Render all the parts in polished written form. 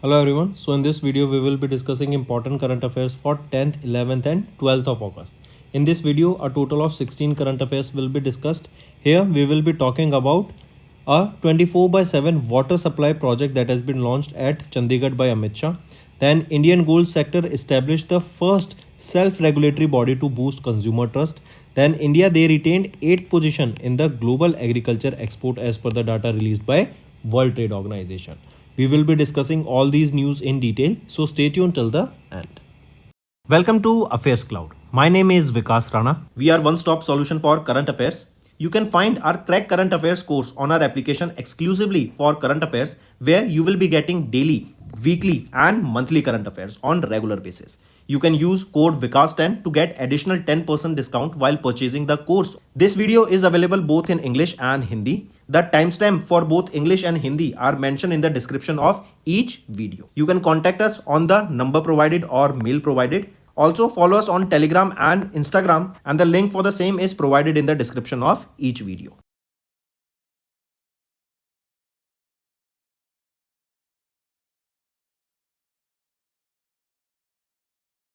Hello everyone. So in this video we will be discussing important current affairs for 10th, 11th and 12th of August. In this video a total of 16 current affairs will be discussed. Here we will be talking about a 24/7 water supply project that has been launched at Chandigarh by Amit Shah. Then Indian gold sector established the first self-regulatory body to boost consumer trust. Then India they retained 8th position in the global agriculture export as per the data released by World Trade Organization. We will be discussing all these news in detail, so stay tuned till the end. Welcome to Affairs Cloud. My name is Vikas Rana. We are one-stop solution for current affairs. You can find our Crack Current Affairs course on our application exclusively for current affairs, where you will be getting daily, weekly and monthly current affairs on regular basis. You can use code VIKAS10 to get additional 10% discount while purchasing the course. This video is available both in English and Hindi. The timestamp for both English and Hindi are mentioned in the description of each video. You can contact us on the number provided or mail provided. Also follow us on Telegram and Instagram, and the link for the same is provided in the description of each video.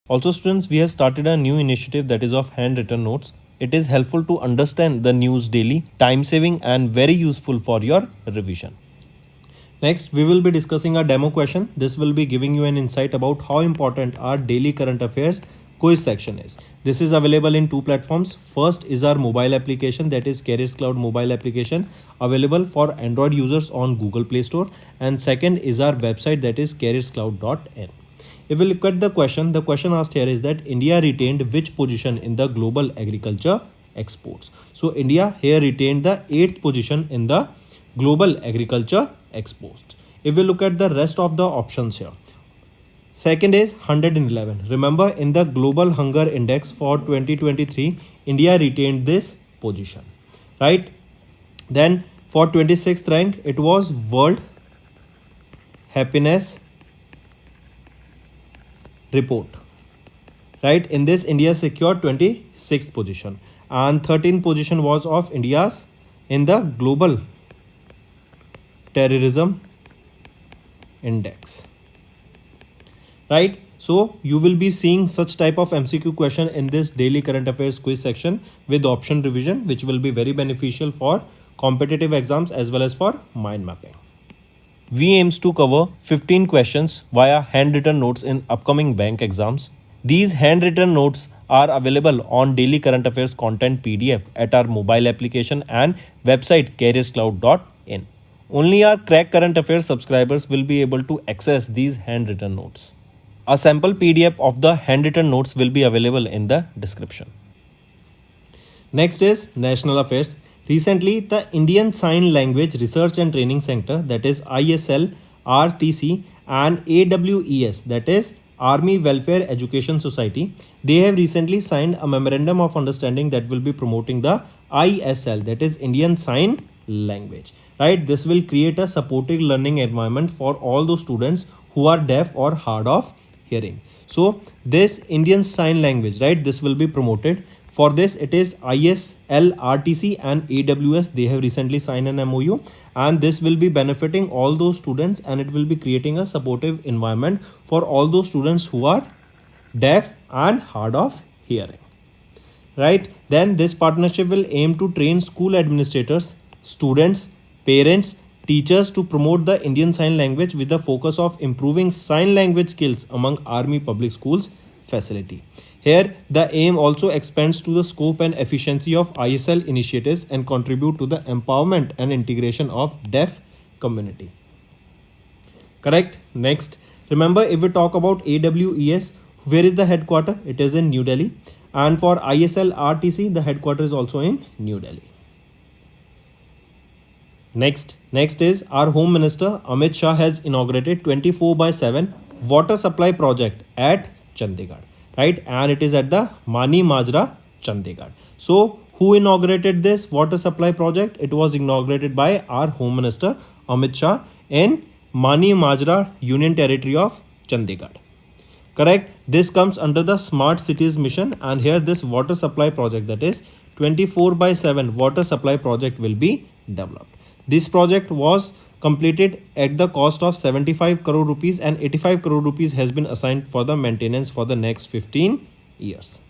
Also students, we have started a new initiative that is of handwritten notes. It is helpful to understand the news daily, time saving and very useful for your revision. Next, we will be discussing a demo question. This will be giving you an insight about how important our daily current affairs quiz section is. This is available in two platforms. First is our mobile application, that is Careers Cloud mobile application, available for Android users on Google Play Store. And second is our website, that is careerscloud.in. If we look at the question asked here is that India retained which position in the global agriculture exports? So India here retained the 8th position in the global agriculture exports. If we look at the rest of the options here, second is 111. Remember, in the global hunger index for 2023, India retained this position, right? Then for 26th rank, it was World Happiness Report, right? In this, India secured 26th position, and 13th position was of India's in the global terrorism index, right? So you will be seeing such type of MCQ question in this daily current affairs quiz section with option revision, which will be very beneficial for competitive exams as well as for mind mapping. We aims to cover 15 questions via handwritten notes in upcoming bank exams. These handwritten notes are available on daily current affairs content PDF at our mobile application and website careerscloud.in. Only our Crack Current Affairs subscribers will be able to access these handwritten notes. A sample PDF of the handwritten notes will be available in the description. Next is National Affairs. Recently, the Indian Sign Language Research and Training Center, that is ISL, RTC and AWES, that is Army Welfare Education Society, they have recently signed a memorandum of understanding that will be promoting the ISL, that is Indian Sign Language, right? This will create a supportive learning environment for all those students who are deaf or hard of hearing. So this Indian Sign Language, right, this will be promoted. For this, it is ISL, RTC and AWS. They have recently signed an MOU, and this will be benefiting all those students, and it will be creating a supportive environment for all those students who are deaf and hard of hearing, right? Then this partnership will aim to train school administrators, students, parents, teachers to promote the Indian Sign Language with the focus of improving sign language skills among Army Public Schools facility. Here, the aim also expands to the scope and efficiency of ISL initiatives and contribute to the empowerment and integration of deaf community. Correct? Next, remember, if we talk about AWES, where is the headquarter? It is in New Delhi. And for ISL RTC, the headquarters is also in New Delhi. Next is our Home Minister Amit Shah has inaugurated 24/7 water supply project at Chandigarh, right? And it is at the Mani Majra, Chandigarh. So who inaugurated this water supply project? It was inaugurated by our Home Minister Amit Shah in Mani Majra Union Territory of Chandigarh. Correct? This comes under the Smart Cities Mission, and here this water supply project, that is 24/7 water supply project, will be developed. This project was completed at the cost of 75 crore rupees, and 85 crore rupees has been assigned for the maintenance for the next 15 years.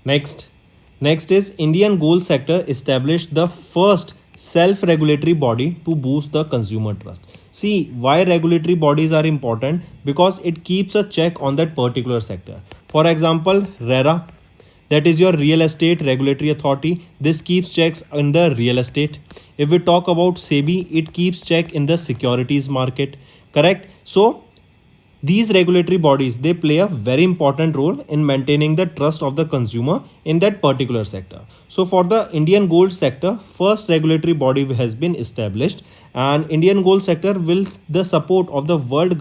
Next is Indian gold sector established the first self-regulatory body to boost the consumer trust. See why regulatory bodies are important, because it keeps a check on that particular sector. For example, RERA, that is your real estate regulatory authority. This keeps checks in the real estate. If we talk about SEBI, it keeps check in the securities market. Correct? So these regulatory bodies, they play a very important role in maintaining the trust of the consumer in that particular sector. So for the Indian gold sector, first regulatory body has been established, and Indian gold sector will the support of the World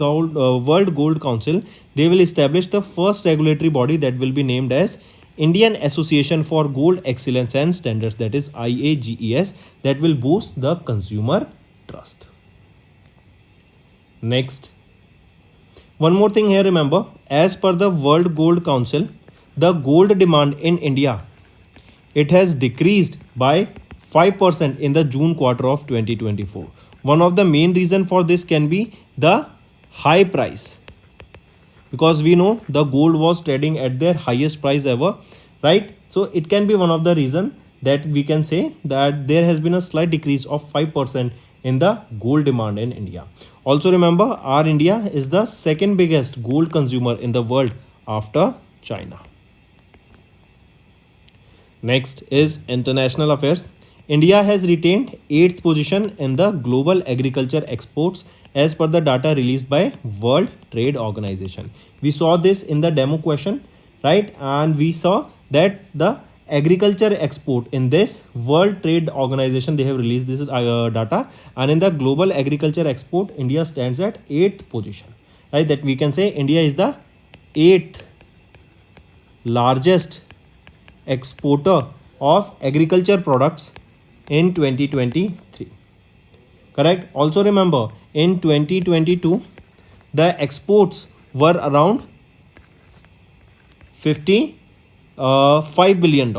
Gold Council, they will establish the first regulatory body that will be named as Indian Association for Gold Excellence and Standards, that is IAGES, that will boost the consumer trust. Next, one more thing here, remember, as per the World Gold Council, the gold demand in India, it has decreased by 5% in the June quarter of 2024. One of the main reason for this can be the high price, because we know the gold was trading at their highest price ever, right? So it can be one of the reason that we can say that there has been a slight decrease of 5% in the gold demand in India. Also remember, our India is the second biggest gold consumer in the world after China. Next is international affairs. India has retained 8th position in the global agriculture exports as per the data released by World Trade Organization. We saw this in the demo question, right? And we saw that the agriculture export in this World Trade Organization, they have released this data, and in the global agriculture export, India stands at 8th position, right? That we can say India is the 8th largest exporter of agriculture products in 2023. Correct? Also remember, in 2022 the exports were around $55 billion.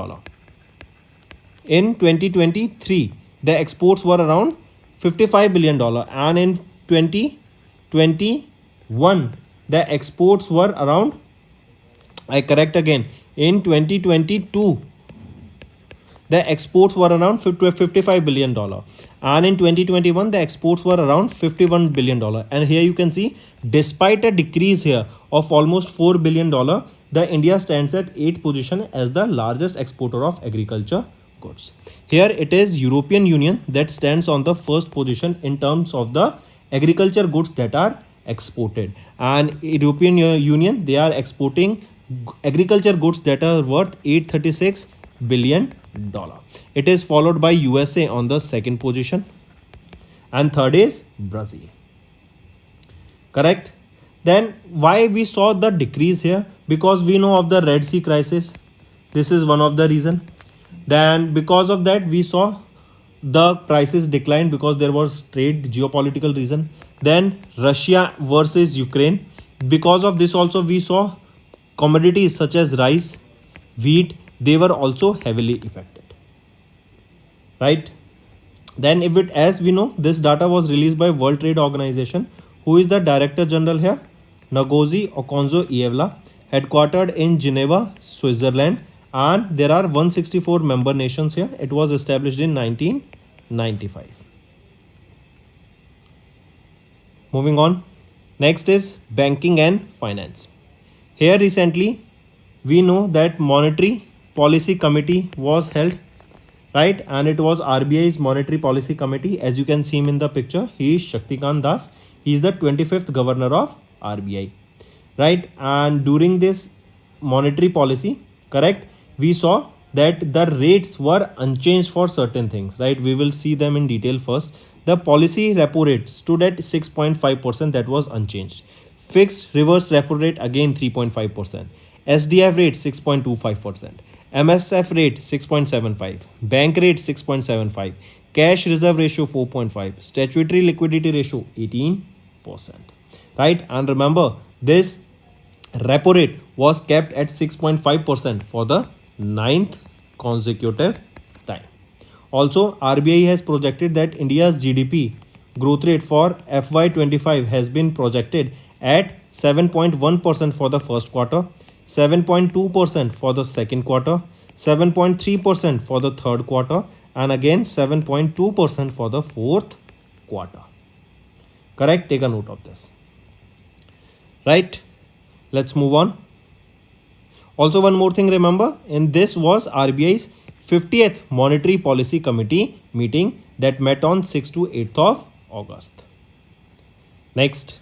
In 2023 the exports were around $55 billion, and in 2021 the exports were around, in 2022 the exports were around $55 billion, and in 2021 the exports were around $51 billion. And here you can see, despite a decrease here of almost $4 billion, the India stands at 8th position as the largest exporter of agriculture goods. Here it is European Union that stands on the first position in terms of the agriculture goods that are exported, and European Union, they are exporting agriculture goods that are worth $836 billion. It is followed by USA on the second position, and third is Brazil. Correct? Then why we saw the decrease here? Because we know of the Red Sea crisis. This is one of the reason. Then because of that we saw the prices decline, because there was trade geopolitical reason. Then Russia versus Ukraine. Because of this also we saw commodities such as rice, wheat, they were also heavily affected, right? Then if it, as we know, this data was released by World Trade Organization. Who is the Director General here? Ngozi Okonjo-Iweala, headquartered in Geneva, Switzerland, and there are 164 member nations here. It was established in 1995. Moving on. Next is banking and finance. Here recently we know that Monetary Policy Committee was held, right? And it was RBI's Monetary Policy Committee. As you can see him in the picture, he is Shaktikant Das. He is the 25th governor of RBI, right? And during this monetary policy, correct, we saw that the rates were unchanged for certain things, right? We will see them in detail first. The policy repo rate stood at 6.5%, that was unchanged. Fixed reverse repo rate again 3.5%. SDF rate 6.25%. MSF rate 6.75. Bank rate 6.75. Cash reserve ratio 4.5. Statutory liquidity ratio 18%. Right? And remember, this repo rate was kept at 6.5% for the 9th consecutive time. Also, RBI has projected that India's GDP growth rate for FY25 has been projected at 7.1% for the first quarter, 7.2% for the second quarter, 7.3% for the third quarter, and again 7.2% for the fourth quarter. Correct? Take a note of this. Right? Let's move on. Also, one more thing, remember, in this was RBI's 50th Monetary Policy Committee meeting that met on 6th to 8th of August. Next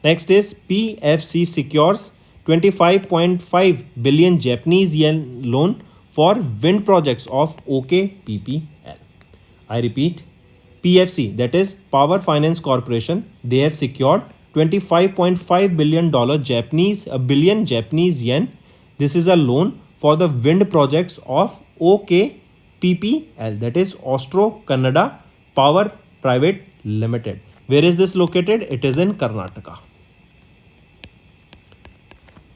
is PFC secures 25.5 billion Japanese yen loan for wind projects of OKPPL. I repeat, PFC, that is Power Finance Corporation, they have secured $25.5 billion Japanese yen. This is a loan for the wind projects of OKPPL, that is Austro Kannada Power Private Limited. Where is this located? It is in Karnataka.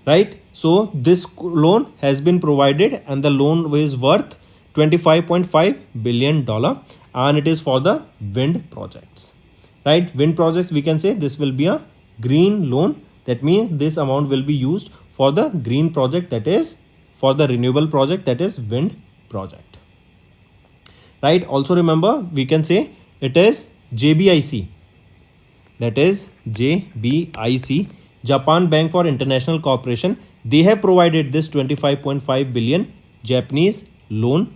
Right? So this loan has been provided and the loan is worth $25.5 billion and it is for the wind projects. Right? Wind projects, we can say this will be a green loan. That means this amount will be used for the green project, that is for the renewable project, that is wind project. Right? Also remember, we can say it is JBIC, that is JBIC, Japan Bank for International Cooperation. They have provided this 25.5 billion Japanese loan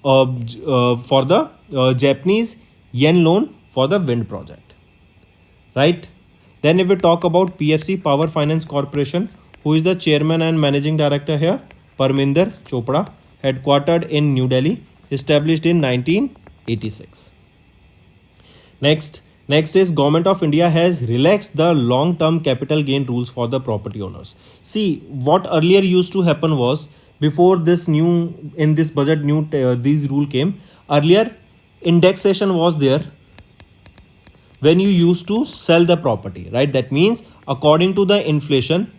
for the Japanese yen loan for the wind project. Right? Then if we talk about PFC, Power Finance Corporation, who is the chairman and managing director here? Parminder Chopra, headquartered in New Delhi, established in 1986. Next is Government of India has relaxed the long-term capital gain rules for the property owners. See, what earlier used to happen was, before this in this budget these rule came, earlier indexation was there when you used to sell the property, right? That means according to the inflation,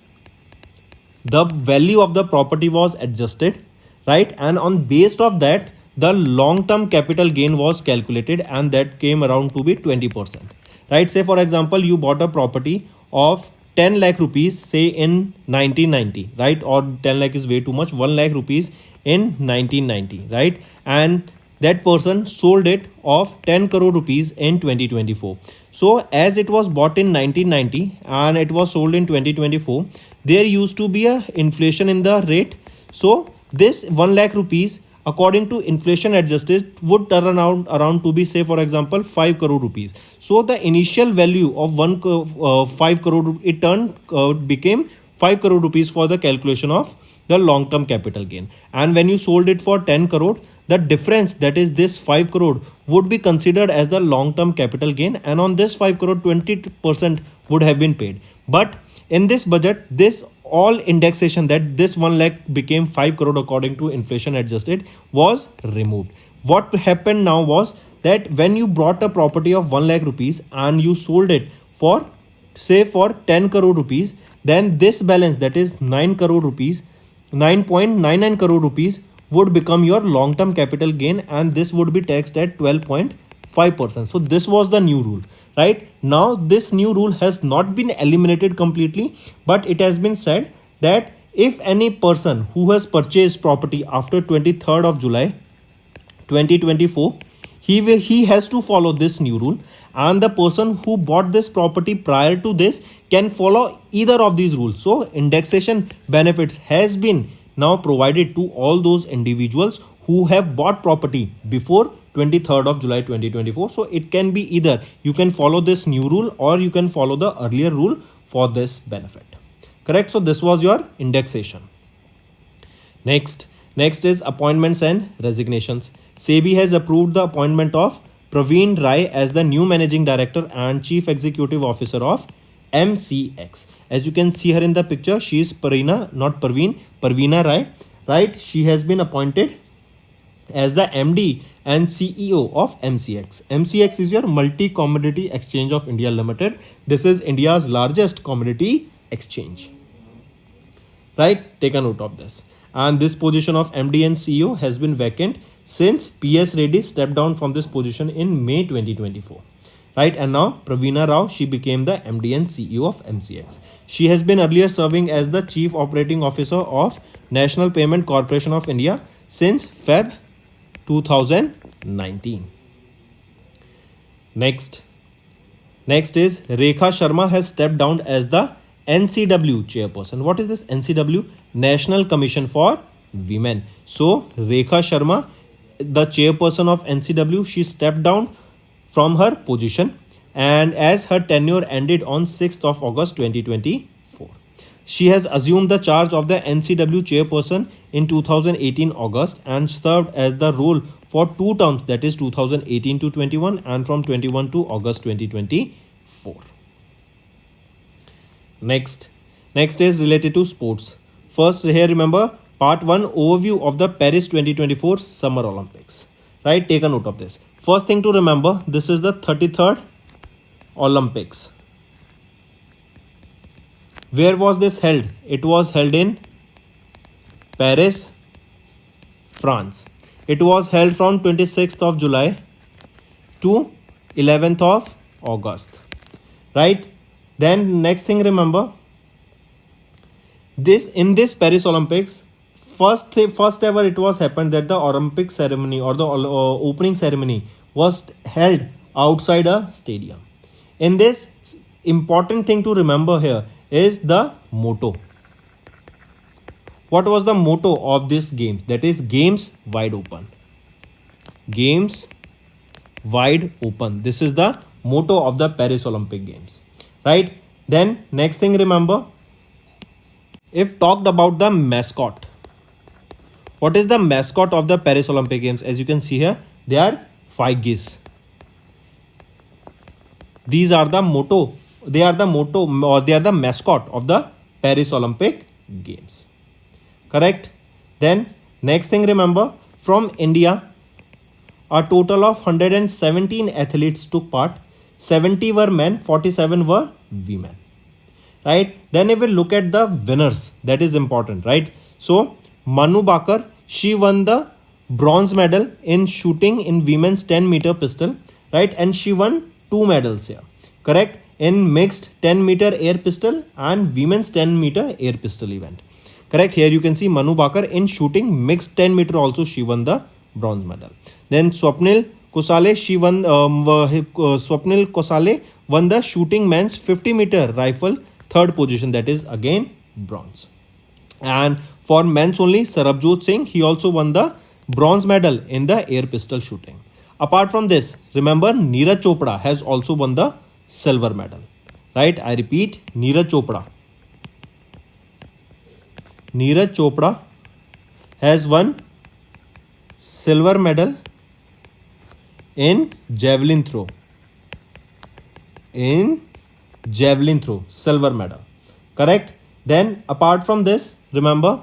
the value of the property was adjusted, right? And on based of that, the long-term capital gain was calculated and that came around to be 20%, right? Say for example, you bought a property of 10 lakh rupees, say in 1990, right? Or 10 lakh is way too much, 1 lakh rupees in 1990, right? And that person sold it of 10 crore rupees in 2024. So as it was bought in 1990 and it was sold in 2024, there used to be a inflation in the rate. So this 1 lakh rupees, according to inflation adjusted, would turn around to be, say for example, 5 crore rupees. So the initial value of 5 crore, it became 5 crore rupees for the calculation of the long-term capital gain. And when you sold it for 10 crore, the difference, that is this 5 crore, would be considered as the long-term capital gain, and on this 5 crore 20% would have been paid. But in this budget, this all indexation, that this 1 lakh became 5 crore according to inflation adjusted, was removed. What happened now was that when you brought a property of 1 lakh rupees and you sold it for, say for 10 crore rupees, then this balance, that is 9 crore rupees, 9.99 crore rupees would become your long-term capital gain, and this would be taxed at 12.5%. So this was the new rule, right? Now this new rule has not been eliminated completely, but it has been said that if any person who has purchased property after 23rd of July 2024, he has to follow this new rule, and the person who bought this property prior to this can follow either of these rules. So indexation benefits has been now provided to all those individuals who have bought property before 23rd of July 2024. So it can be either you can follow this new rule or you can follow the earlier rule for this benefit. Correct? So this was your indexation. Next is appointments and resignations. SEBI has approved the appointment of Praveen Rai as the new managing director and chief executive officer of MCX. As you can see her in the picture, she is Parveena Rai, right? She has been appointed as the MD and CEO of MCX. MCX is your Multi Commodity Exchange of India Limited. This is India's largest commodity exchange. Right? Take a note of this. And this position of MD and CEO has been vacant since PS Reddy stepped down from this position in May 2024. Right, and now Praveena Rao, she became the MD and CEO of MCX. She has been earlier serving as the Chief Operating Officer of National Payment Corporation of India since Feb 2019. Next is Rekha Sharma has stepped down as the NCW chairperson. What is this NCW? National Commission for Women. So Rekha Sharma, the chairperson of NCW, she stepped down from her position, and as her tenure ended on 6th of August 2024. She has assumed the charge of the NCW chairperson in 2018 August and served as the role for 2 terms, that is 2018 to 21 and from 21 to August 2024. Next is related to sports. First, here remember part 1 overview of the Paris 2024 Summer Olympics. Right, take a note of this. First thing to remember, this is the 33rd Olympics. Where was this held? It was held in Paris, France. It was held from 26th of July to 11th of August. Right? Then next thing remember, in this Paris Olympics, first ever it was happened that the Olympic ceremony or the opening ceremony was held outside a stadium. In this, important thing to remember here is the motto. What was the motto of this games? That is Games Wide Open. Games Wide Open. This is the motto of the Paris Olympic Games. Right? Then next thing remember, if talked about the mascot. What is the mascot of the Paris Olympic Games? As you can see here, they are 5 geese. These are the motto. They are the motto or they are the mascot of the Paris Olympic Games. Correct? Then next thing remember, from India, a total of 117 athletes took part. 70 were men, 47 were women. Right? Then if we look at the winners, that is important, right? So Manu Bakar, she won the bronze medal in shooting in women's 10-meter pistol, right? And she won 2 medals here, correct? In mixed 10-meter air pistol and women's 10-meter air pistol event, correct? Here you can see Manu Bakar in shooting mixed 10-meter also she won the bronze medal. Then Swapnil Kosale, Swapnil Kosale won the shooting men's 50-meter rifle 3rd position, that is again bronze. And for men's only, Sarabjot Singh, he also won the bronze medal in the air pistol shooting. Apart from this, remember Neeraj Chopra has also won the silver medal. Right? I repeat, Neeraj Chopra has won silver medal in javelin throw. Silver medal. Correct? Then apart from this, remember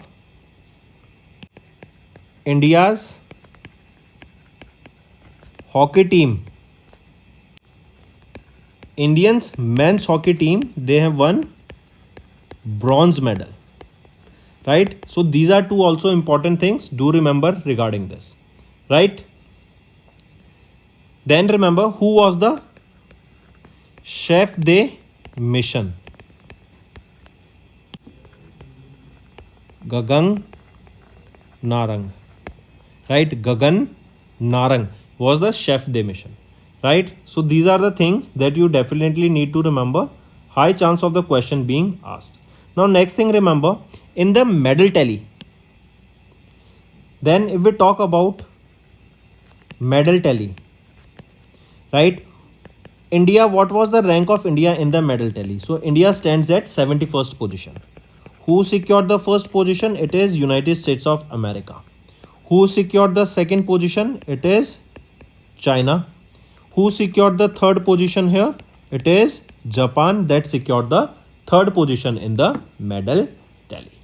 India's hockey team, Indians men's hockey team, they have won bronze medal. Right? So these are 2 also important things. Do remember regarding this. Right? Then remember who was the chef de mission. Gagan Narang. Right? Gagan Narang was the chef de mission. Right? So these are the things that you definitely need to remember. High chance of the question being asked. Now next thing remember, in the medal tally. Then if we talk about medal tally. Right? India, what was the rank of India in the medal tally? So India stands at 71st position. Who secured the first position? It is United States of America. Who secured the second position? It is China. Who secured the third position here? It is Japan that secured the third position in the medal tally.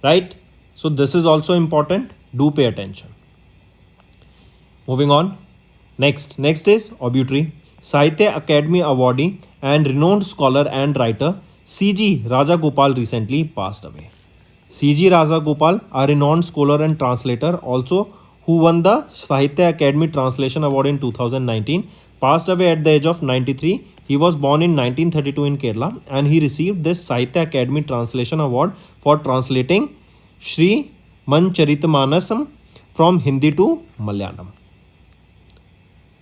Right? So this is also important. Do pay attention. Moving on. Next is obituary. Sahitya Academy awardee and renowned scholar and writer C.G. Rajagopal recently passed away. C.G. Rajagopal, a renowned scholar and translator, also who won the Sahitya Academy Translation Award in 2019, passed away at the age of 93. He was born in 1932 in Kerala and he received this Sahitya Academy Translation Award for translating Sri Mancharitamanasamam from Hindi to Malayalam.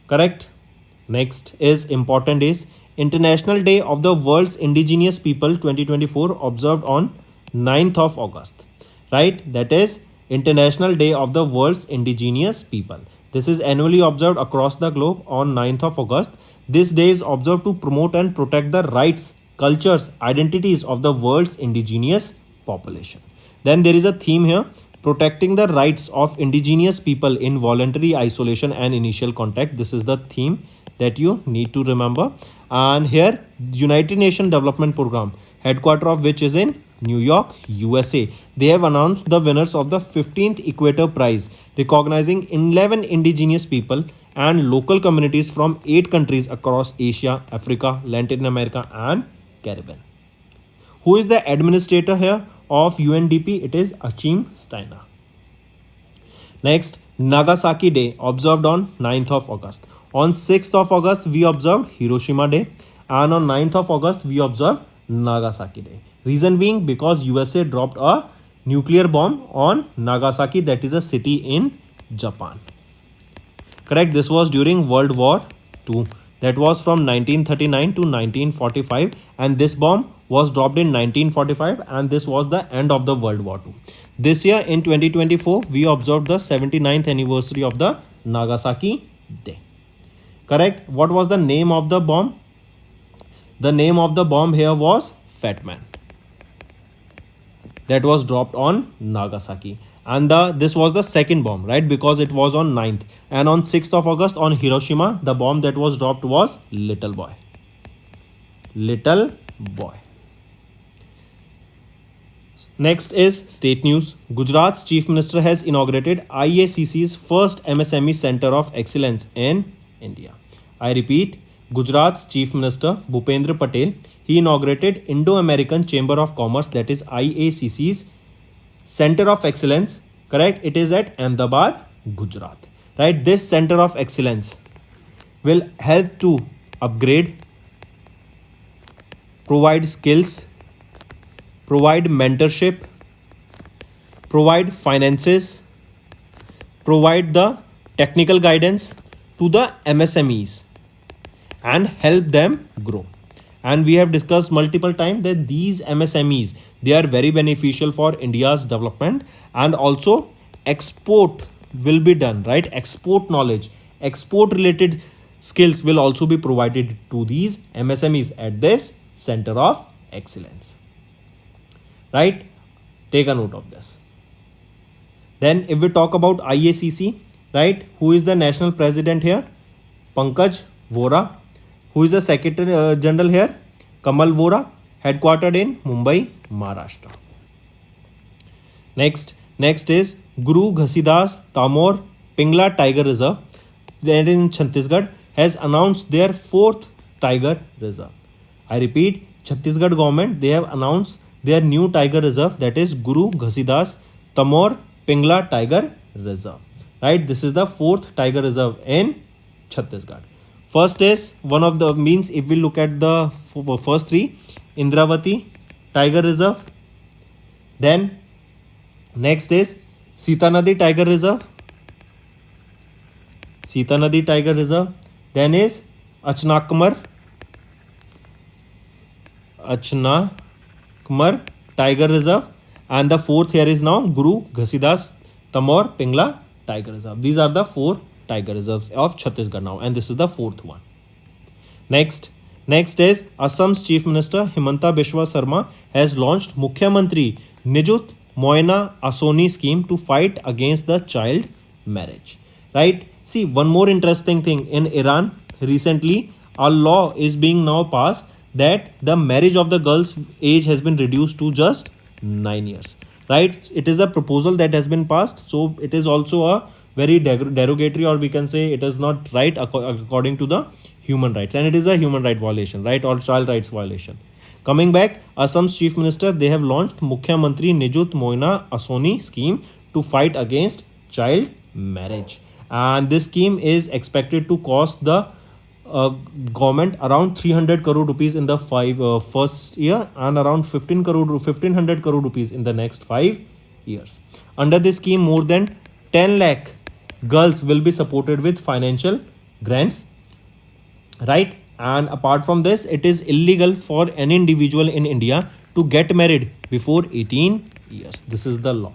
Correct? Next is important is International Day of the World's Indigenous People 2024 observed on 9th of August. Right? That is International Day of the World's Indigenous People. This is annually observed across the globe on 9th of August. This day is observed to promote and protect the rights, cultures, identities of the world's indigenous population. Then there is a theme here, protecting the rights of indigenous people in voluntary isolation and initial contact. This is the theme that you need to remember. And here United Nations Development Program, headquarter of which is in New York, USA. They have announced the winners of the 15th Equator Prize, recognizing 11 indigenous people and local communities from 8 countries across Asia, Africa, Latin America and Caribbean. Who is the administrator here of UNDP? It is Achim Steiner. Next, Nagasaki Day observed on 9th of August. On 6th of August, we observed Hiroshima Day, and on 9th of August, we observed Nagasaki Day. Reason being because USA dropped a nuclear bomb on Nagasaki, that is a city in Japan. Correct? This was during World War II. That was from 1939 to 1945, and this bomb was dropped in 1945, and this was the end of the World War II. This year in 2024, we observed the 79th anniversary of the Nagasaki Day. Correct? What was the name of the bomb? The name of the bomb here was Fat Man. That was dropped on Nagasaki. And this was the second bomb, right? Because it was on 9th. And on 6th of August on Hiroshima, the bomb that was dropped was Little Boy. Little Boy. Next is state news. Gujarat's Chief Minister has inaugurated IACC's first MSME Center of Excellence in India. I repeat, Gujarat's Chief Minister Bhupendra Patel, he inaugurated Indo-American Chamber of Commerce, that is IACC's Center of Excellence. Correct? It is at Ahmedabad, Gujarat. Right? This Center of Excellence will help to upgrade, provide skills, provide mentorship, provide finances, provide the technical guidance to the MSMEs and help them grow. And we have discussed multiple times that these MSMEs, they are very beneficial for India's development, and also export will be done, right? Export knowledge, export related skills will also be provided to these MSMEs at this Center of Excellence. Right? Take a note of this. Then if we talk about IACC, right? Who is the national president here? Pankaj Vora. Who is the Secretary General here? Kamal Vora, headquartered in Mumbai, Maharashtra. Next is Guru Ghasidas Tamor Pingla Tiger Reserve, that is in Chhattisgarh, has announced their 4th Tiger Reserve. I repeat, Chhattisgarh government, they have announced their new Tiger Reserve, that is Guru Ghasidas Tamor Pingla Tiger Reserve. Right? This is the 4th Tiger Reserve in Chhattisgarh. First is one of the means, if we look at the first 3, Indravati Tiger Reserve. Then next is Sita Nadi Tiger Reserve. Sita Nadi Tiger Reserve. Then is Achnakmar Tiger Reserve. And the 4th here is now Guru Ghasidas Tamor Pingla Tiger Reserve. These are the 4 Tiger Reserves of Chhattisgarh now, and this is the 4th one. Next is Assam's Chief Minister Himanta Biswa Sarma has launched Mukhyamantri Nijut Moina Asoni scheme to fight against the child marriage. Right? See, one more interesting thing, in Iran recently a law is being now passed that the marriage of the girl's age has been reduced to just 9 years. Right? It is a proposal that has been passed, so it is also a very derogatory, or we can say it is not right according to the human rights, and it is a human right violation, right, or child rights violation. Coming back, Assam's Chief Minister, they have launched Mukhyamantri Nijut Moina Asoni scheme to fight against child marriage. And this scheme is expected to cost the government around 300 crore rupees in the first year, and around 1500 crore rupees in the next 5 years. Under this scheme, more than 10 lakh girls will be supported with financial grants, right? And apart from this, it is illegal for any individual in India to get married before 18 years. This is the law.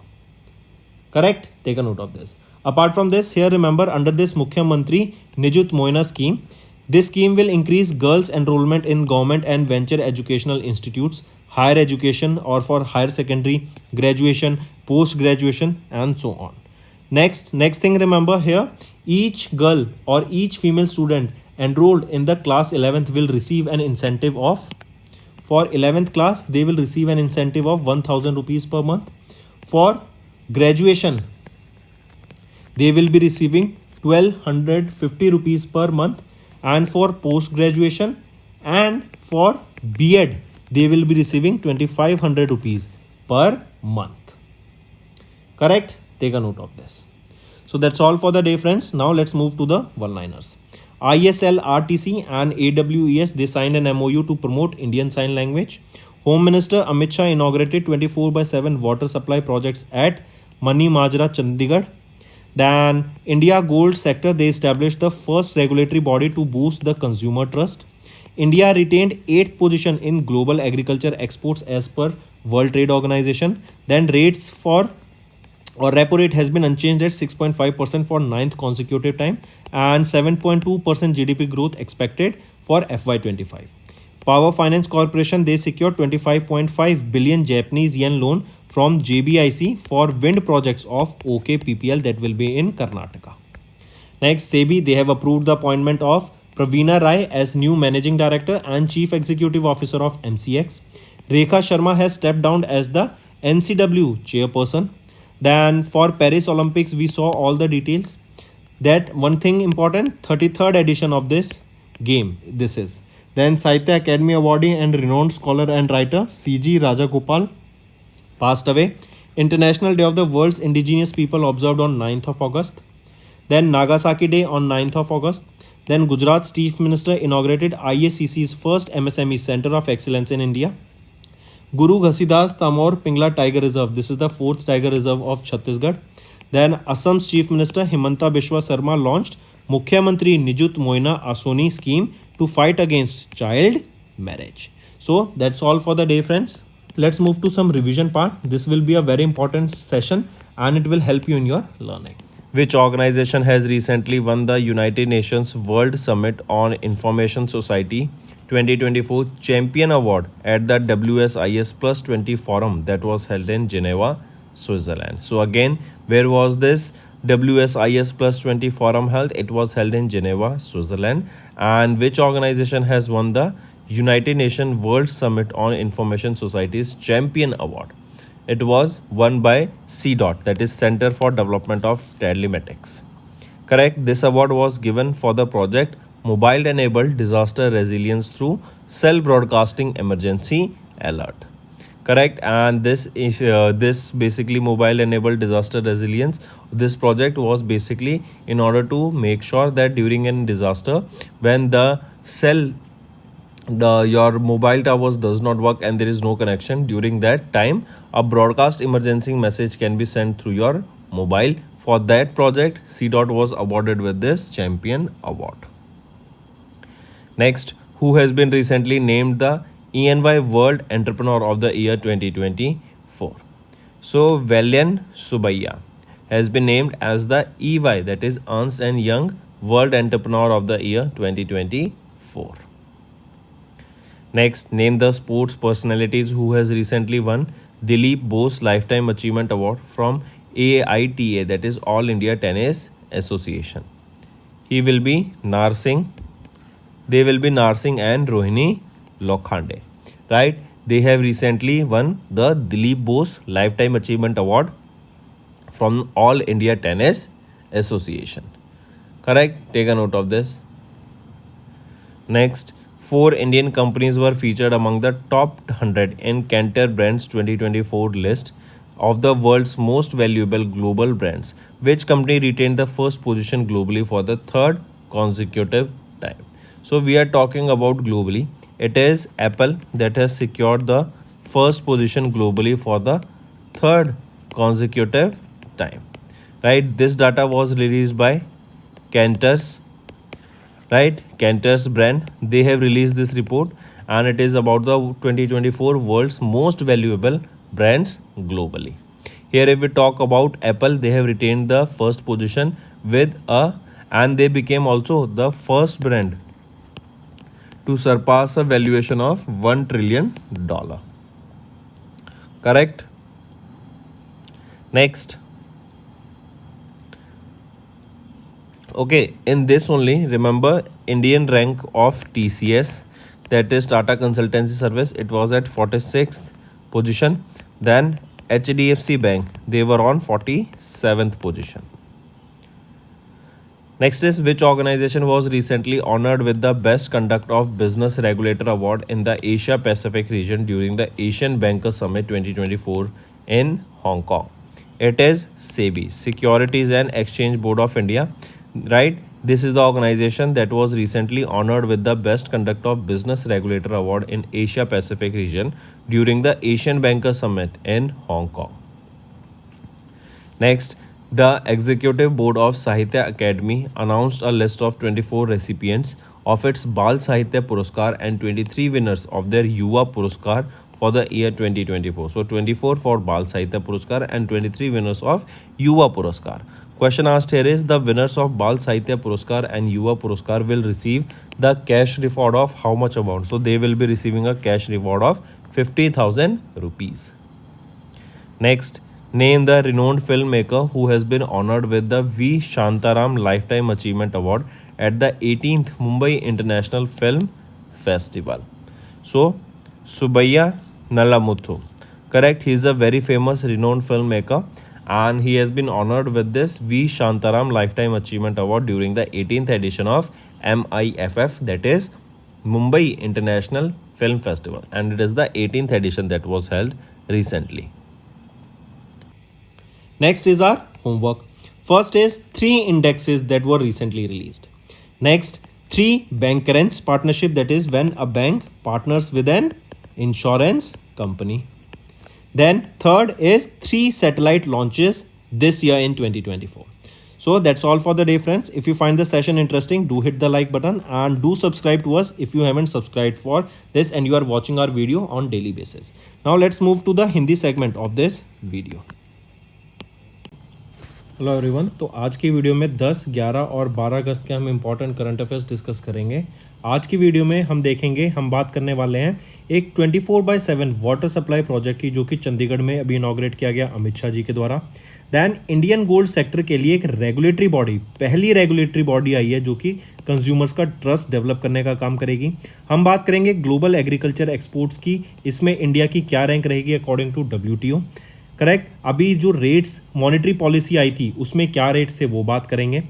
Correct? Take a note of this. Apart from this, here remember, under this Mukhyamantri Nijut Moina scheme, this scheme will increase girls' enrollment in government and venture educational institutes, higher education or for higher secondary, graduation, post graduation, and so on. Next thing remember here, each girl or each female student enrolled in the class 11th will receive an incentive of, for 11th class they will receive an incentive of 1000 rupees per month. For graduation they will be receiving 1250 rupees per month, and for post graduation and for B.Ed they will be receiving 2500 rupees per month. Correct? Take a note of this. So that's all for the day, friends. Now let's move to the one-liners. ISL, RTC and AWES, they signed an MOU to promote Indian Sign Language. Home Minister Amit Shah inaugurated 24/7 water supply projects at Mani Majra, Chandigarh. Then India Gold sector, they established the first regulatory body to boost the consumer trust. India retained 8th position in global agriculture exports as per World Trade Organization. Then rates for or repo rate has been unchanged at 6.5% for 9th consecutive time, and 7.2% GDP growth expected for FY25. Power Finance Corporation, they secured 25.5 billion Japanese yen loan from JBIC for wind projects of OKPPL that will be in Karnataka. Next, SEBI, they have approved the appointment of Praveena Rai as new Managing Director and Chief Executive Officer of MCX. Rekha Sharma has stepped down as the NCW Chairperson. Then for Paris Olympics, we saw all the details. That one thing important, 33rd edition of this game, this is. Then Sahitya Academy awardee and renowned scholar and writer C.G. Rajagopal passed away. International Day of the World's Indigenous People observed on 9th of August. Then Nagasaki Day on 9th of August. Then Gujarat's Chief Minister inaugurated IACC's first MSME Center of Excellence in India. Guru Ghasidas Tamor Pingla Tiger Reserve, this is the 4th tiger reserve of Chhattisgarh. Then Assam's Chief Minister Himanta Biswa Sarma launched Mukhyamantri Nijut Moina Asoni scheme to fight against child marriage. So that's all for the day, friends. Let's move to some revision part. This will be a very important session and it will help you in your learning. Which organization has recently won the United Nations World Summit on Information Society 2024 Champion Award at the WSIS Plus 20 Forum that was held in Geneva, Switzerland? So again, where was this WSIS Plus 20 Forum held? It was held in Geneva, Switzerland. And which organization has won the United Nations World Summit on Information Society's Champion Award? It was won by CDOT, that is Center for Development of Telematics. Correct. This award was given for the project Mobile Enabled Disaster Resilience through Cell Broadcasting Emergency Alert. Correct. And this is this basically Mobile Enabled Disaster Resilience. This project was basically in order to make sure that during a disaster, when the your mobile towers does not work and there is no connection, during that time a broadcast emergency message can be sent through your mobile. For that project, CDOT was awarded with this Champion Award. Next, who has been recently named the EY World Entrepreneur of the Year 2024? So Valian Subaiya has been named as the EY, that is Ernst & Young World Entrepreneur of the Year 2024. Next, name the sports personalities who has recently won Dilip Bose Lifetime Achievement Award from AITA, that is All India Tennis Association. He will be Narsingh. They will be Narsingh and Rohini Lokhande. Right? They have recently won the Dilip Bose Lifetime Achievement Award from All India Tennis Association. Correct? Take a note of this. Next, 4 Indian companies were featured among the top 100 in Cantor Brands 2024 list. of the world's most valuable global brands, which company retained the first position globally for the third consecutive time? So we are talking about globally. It is Apple that has secured the first position globally for the third consecutive time. Right? This data was released by Cantor's, right? Cantor's brand, they have released this report, and it is about the 2024 world's most valuable brands globally. Here if we talk about Apple, they have retained the first position with a, and they became also the first brand to surpass a valuation of $1 trillion. Correct? Next. Okay, in this only remember Indian rank of TCS, that is Tata Consultancy Service, it was at 46th position. Then HDFC Bank, they were on 47th position. Next is, which organization was recently honored with the Best Conduct of Business Regulator Award in the Asia Pacific region during the Asian Banker Summit 2024 in Hong Kong? It is SEBI, Securities and Exchange Board of India. Right, this is the organization that was recently honored with the Best Conduct of Business Regulator Award in Asia Pacific region during the Asian Banker Summit in Hong Kong. Next, the Executive Board of Sahitya Academy announced a list of 24 recipients of its Bal Sahitya Puraskar and 23 winners of their Yuva Puraskar for the year 2024. So 24 for Bal Sahitya Puraskar and 23 winners of Yuva Puraskar. Question asked here is, the winners of Bal Sahitya Puraskar and Yuva Puraskar will receive the cash reward of how much amount? So they will be receiving a cash reward of 50,000 rupees. Next, name the renowned filmmaker who has been honored with the V. Shantaram Lifetime Achievement Award at the 18th Mumbai International Film Festival. So, Subbiah Nalamuthu. Correct, he is a very famous renowned filmmaker, and he has been honored with this V. Shantaram Lifetime Achievement Award during the 18th edition of MIFF, that is Mumbai International Film Festival, and it is the 18th edition that was held recently. Next is our homework. First is 3 indexes that were recently released. Next, 3 bancurrence partnership, that is when a bank partners with an insurance company. Then third is 3 satellite launches this year in 2024. So that's all for the day, friends. If you find the session interesting, do hit the like button and do subscribe to us if you haven't subscribed for this and you are watching our video on daily basis. Now let's move to the Hindi segment of this video. Hello everyone, तो आज की video में 10, 11 और 12 अगस्त के हम important current affairs discuss करेंगे। आज की वीडियो में हम बात करने वाले हैं एक 24/7 वाटर सप्लाई प्रोजेक्ट की, जो कि चंडीगढ़ में अभी इनॉग्रेट किया गया अमित शाह जी के द्वारा। दैन इंडियन गोल्ड सेक्टर के लिए एक रेगुलेटरी बॉडी, पहली रेगुलेटरी बॉडी आई है जो कि कंज्यूमर्स का ट्रस्ट डेवलप करने का काम करेगी। हम बात करेंगे ग्लोबल एग्रीकल्चर एक्सपोर्ट्स की, इसमें इंडिया की क्या रैंक रहेगी अकॉर्डिंग टू WTO। करेक्ट, अभी जो रेट्स मॉनेटरी पॉलिसी आई थी उसमें क्या रेट्स थे वो बात करेंगे।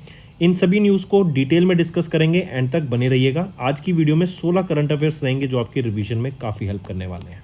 इन सभी न्यूज़ को डिटेल में डिस्कस करेंगे, एंड तक बने रहिएगा। आज की वीडियो में 16 करंट अफेयर्स रहेंगे जो आपकी रिवीजन में काफ़ी हेल्प करने वाले हैं।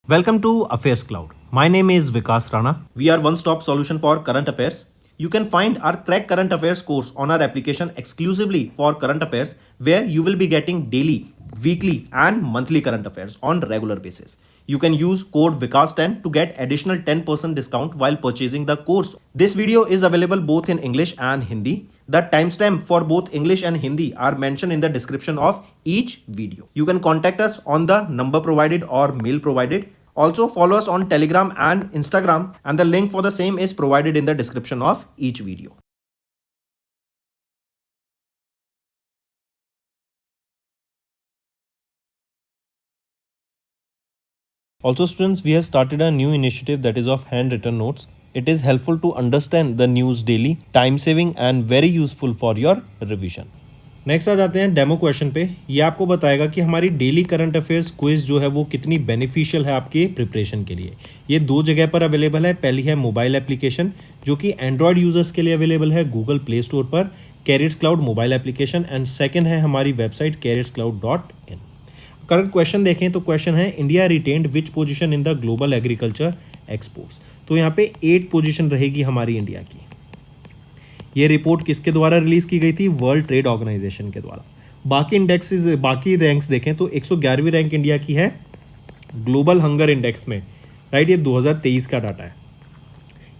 Welcome to affairs cloud. My name is Vikas Rana. We are one stop solution for current affairs. You can find our Crack Current Affairs course on our application exclusively for current affairs, where you will be getting daily, weekly and monthly current affairs on regular basis. You can use code VIKAS10 to get additional 10% discount while purchasing the course. This video is available both in English and Hindi. The timestamp for both English and Hindi are mentioned in the description of each video. You can contact us on the number provided or mail provided. Also follow us on Telegram and Instagram, and the link for the same is provided in the description of each video. Also students, we have started a new initiative that is of handwritten notes. It is helpful to understand the news daily, time saving and very useful for your revision. Next आ जाते हैं demo question पे। ये आपको बताएगा कि हमारी daily current affairs quiz जो है वो कितनी बेनिफिशियल है आपके प्रिपरेशन के लिए। ये 2 जगह पर अवेलेबल है। पहली है मोबाइल एप्लीकेशन जो कि एंड्रॉयड यूजर्स के लिए अवेलेबल है गूगल प्ले स्टोर पर, carriers cloud mobile application, and second है हमारी वेबसाइट careerscloud.in। करंट क्वेश्चन देखें तो क्वेश्चन है, India retained which position in the global agriculture exports. तो यहाँ पे 8 पोजीशन रहेगी हमारी इंडिया की। ये रिपोर्ट किसके द्वारा रिलीज की गई थी? वर्ल्ड ट्रेड ऑर्गेनाइजेशन के द्वारा। बाकी इंडेक्सेस, बाकी रैंक्स देखें तो 111वीं रैंक इंडिया की है ग्लोबल हंगर इंडेक्स में, राइट। ये 2023 का डाटा है।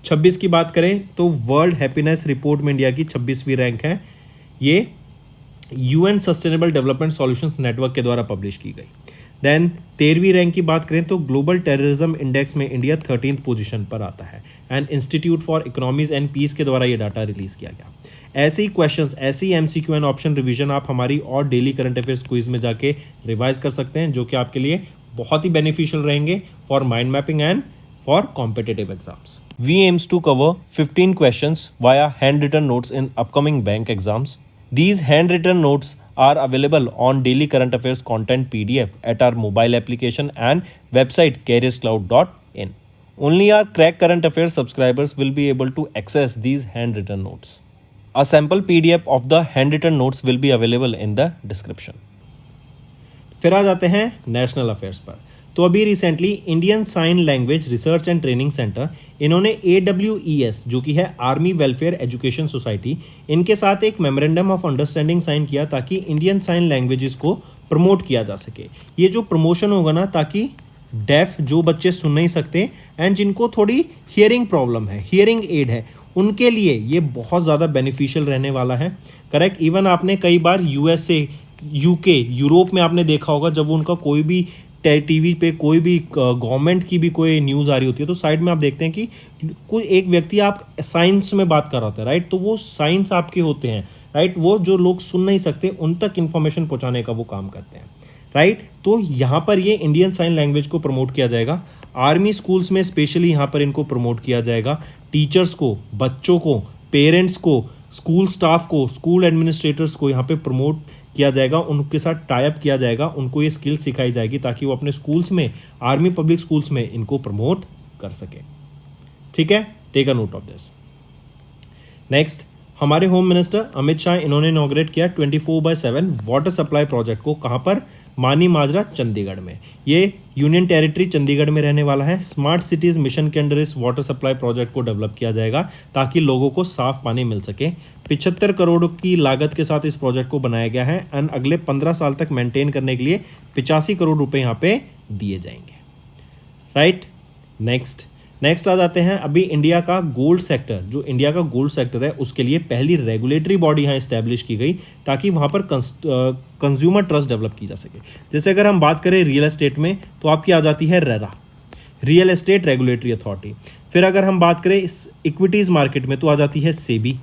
26 की बात करें तो वर्ल्ड हैप्पीनेस रिपोर्ट में इंडिया की 26वीं रैंक है। ये UN sustainable development solutions network के द्वारा पब्लिश की गई। देन 13वीं रैंक की बात करें तो ग्लोबल टेररिज्म इंडेक्स में इंडिया 13th पोजीशन पर आता है and institute for economies and peace के द्वारा ये डाटा रिलीज किया गया। ऐसे ही क्वेश्चंस, ऐसी एमसीक्यू एंड ऑप्शन रिवीजन आप हमारी और डेली करंट अफेयर्स क्विज में जाके रिवाइज कर सकते हैं, जो कि आपके लिए बहुत ही बेनिफिशियल रहेंगे for mind mapping and for competitive exams. We aims to cover 15 questions via handwritten notes in upcoming bank exams. These handwritten notes are available on daily current affairs content PDF at our mobile application and website careerscloud.in. Only our Crack Current Affairs subscribers will be able to access these handwritten notes. A sample PDF of the handwritten notes will be available in the description. फिर आ जाते हैं national affairs पर। तो अभी recently Indian sign language research and training centre, इन्होंने AWES जो कि है आर्मी वेलफेयर एजुकेशन सोसाइटी, इनके साथ एक मेमोरेंडम ऑफ अंडरस्टैंडिंग साइन किया ताकि इंडियन साइन लैंग्वेजेस को प्रमोट किया जा सके। ये जो प्रमोशन होगा ना, ताकि डेफ जो बच्चे सुन नहीं सकते एंड जिनको थोड़ी हियरिंग प्रॉब्लम है, हियरिंग एड है, उनके लिए ये बहुत ज़्यादा बेनिफिशियल रहने वाला है। करेक्ट। इवन आपने कई बार USA, UK, यूरोप में आपने देखा होगा जब उनका कोई भी टीवी पे कोई भी गवर्नमेंट की भी कोई न्यूज़ आ रही होती है तो साइड में आप देखते हैं कि कोई एक व्यक्ति आप साइंस में बात कर रहा होता है, राइट। तो वो साइंस आपके होते हैं, राइट। वो जो लोग सुन नहीं सकते उन तक इन्फॉर्मेशन पहुंचाने का वो काम करते हैं, राइट। तो यहाँ पर ये इंडियन साइन लैंग्वेज को प्रमोट किया जाएगा। आर्मी स्कूल्स में स्पेशली यहाँ पर इनको प्रमोट किया जाएगा। टीचर्स को, बच्चों को, पेरेंट्स को, स्कूल स्टाफ को, स्कूल एडमिनिस्ट्रेटर्स को यहाँ पे प्रमोट किया जाएगा, उनके साथ टाइप किया जाएगा, उनको ये स्किल सिखाई जाएगी ताकि वो अपने स्कूल्स में, आर्मी पब्लिक स्कूल्स में इनको प्रमोट कर सके। ठीक है, take a note of this. Next, हमारे होम मिनिस्टर अमित शाह, इन्होंने इनॉग्रेट किया 24/7 वाटर सप्लाई प्रोजेक्ट को। कहाँ पर? मानी माजरा, चंडीगढ़ में। ये यूनियन टेरिटरी चंडीगढ़ में रहने वाला है। स्मार्ट सिटीज़ मिशन के अंडर इस वाटर सप्लाई प्रोजेक्ट को डेवलप किया जाएगा ताकि लोगों को साफ पानी मिल सके। 75 करोड़ की लागत के साथ इस प्रोजेक्ट को बनाया गया है एंड अगले 15 साल तक मेंटेन करने के लिए 85 करोड़ रुपए यहाँ पे दिए जाएंगे, राइट। नेक्स्ट आ जाते हैं अभी इंडिया का गोल्ड सेक्टर। जो इंडिया का गोल्ड सेक्टर है उसके लिए पहली रेगुलेटरी बॉडी यहाँ इस्टेब्लिश की गई ताकि वहाँ पर कंज्यूमर ट्रस्ट डेवलप की जा सके। जैसे अगर हम बात करें रियल एस्टेट में तो आपकी आ जाती है RERA, real estate regulatory authority. फिर अगर हम बात करें इस इक्विटीज़ मार्केट में तो आ जाती है सेबी,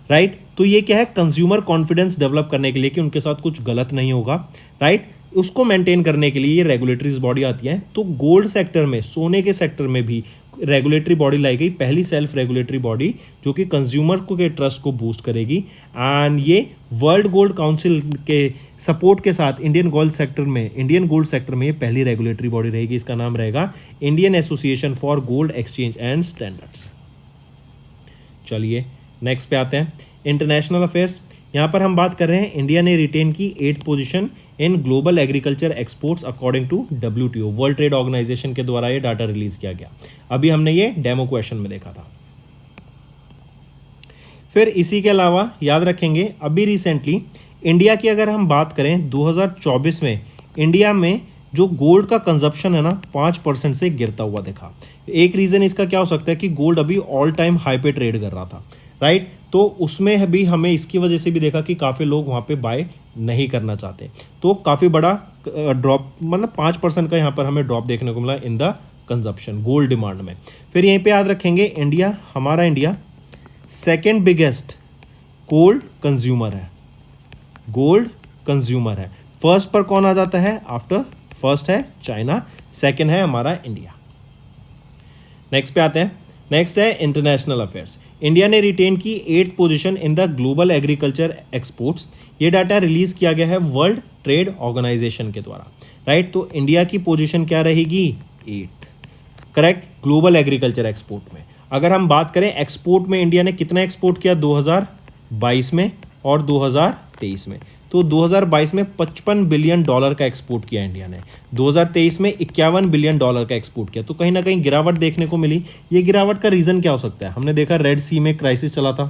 राइट। तो ये क्या है? कंज्यूमर कॉन्फिडेंस डेवलप करने के लिए कि उनके साथ कुछ गलत नहीं होगा, राइट। उसको मेंटेन करने के लिए ये रेगुलेटरी बॉडी आती है। तो गोल्ड सेक्टर में, सोने के सेक्टर में भी रेगुलेटरी बॉडी लाई गई, पहली सेल्फ रेगुलेटरी बॉडी जो कि कंज्यूमर को के ट्रस्ट को बूस्ट करेगी। एंड ये वर्ल्ड गोल्ड काउंसिल के सपोर्ट के साथ इंडियन गोल्ड सेक्टर में ये पहली रेगुलेटरी बॉडी रहेगी। इसका नाम रहेगा Indian association for gold exchange and standards. चलिए नेक्स्ट पे आते हैं, इंटरनेशनल अफेयर्स। यहाँ पर हम बात कर रहे हैं इंडिया ने रिटेन की 8th position in global agriculture exports according to WTO, world trade organisation के द्वारा ये डाटा रिलीज किया गया। अभी हमने ये डेमो क्वेश्चन में देखा था। फिर इसी के अलावा याद रखेंगे अभी रिसेंटली इंडिया की अगर हम बात करें 2024 में इंडिया में जो गोल्ड का कंजप्शन है ना 5% से गिरता हुआ देखा। एक रीज़न इसका क्या हो सकता है कि गोल्ड अभी ऑल टाइम हाई पे ट्रेड कर रहा था, राइट। तो उसमें भी हमें इसकी वजह से भी देखा कि काफ़ी लोग वहाँ पे बाय नहीं करना चाहते, तो काफ़ी बड़ा ड्रॉप, मतलब 5% का यहाँ पर हमें ड्रॉप देखने को मिला in the consumption, gold demand में। फिर यहीं पे याद रखेंगे हमारा India second biggest gold consumer है। फर्स्ट पर कौन आ जाता है? आफ्टर फर्स्ट है चाइना, सेकेंड है हमारा इंडिया। नेक्स्ट पे आते हैं, नेक्स्ट है इंटरनेशनल अफेयर्स। इंडिया ने रिटेन की 8th position in the global agriculture exports. ये डाटा रिलीज किया गया है वर्ल्ड ट्रेड ऑर्गेनाइजेशन के द्वारा, राइट। तो इंडिया की पोजीशन क्या रहेगी? 8th, correct, global agriculture export में। अगर हम बात करें एक्सपोर्ट में इंडिया ने कितना एक्सपोर्ट किया 2022 में और 2023 में, तो 2022 में $55 बिलियन का एक्सपोर्ट किया इंडिया ने, 2023 में $51 बिलियन का एक्सपोर्ट किया। तो कहीं ना कहीं गिरावट देखने को मिली। ये गिरावट का रीज़न क्या हो सकता है? हमने देखा रेड सी में क्राइसिस चला था,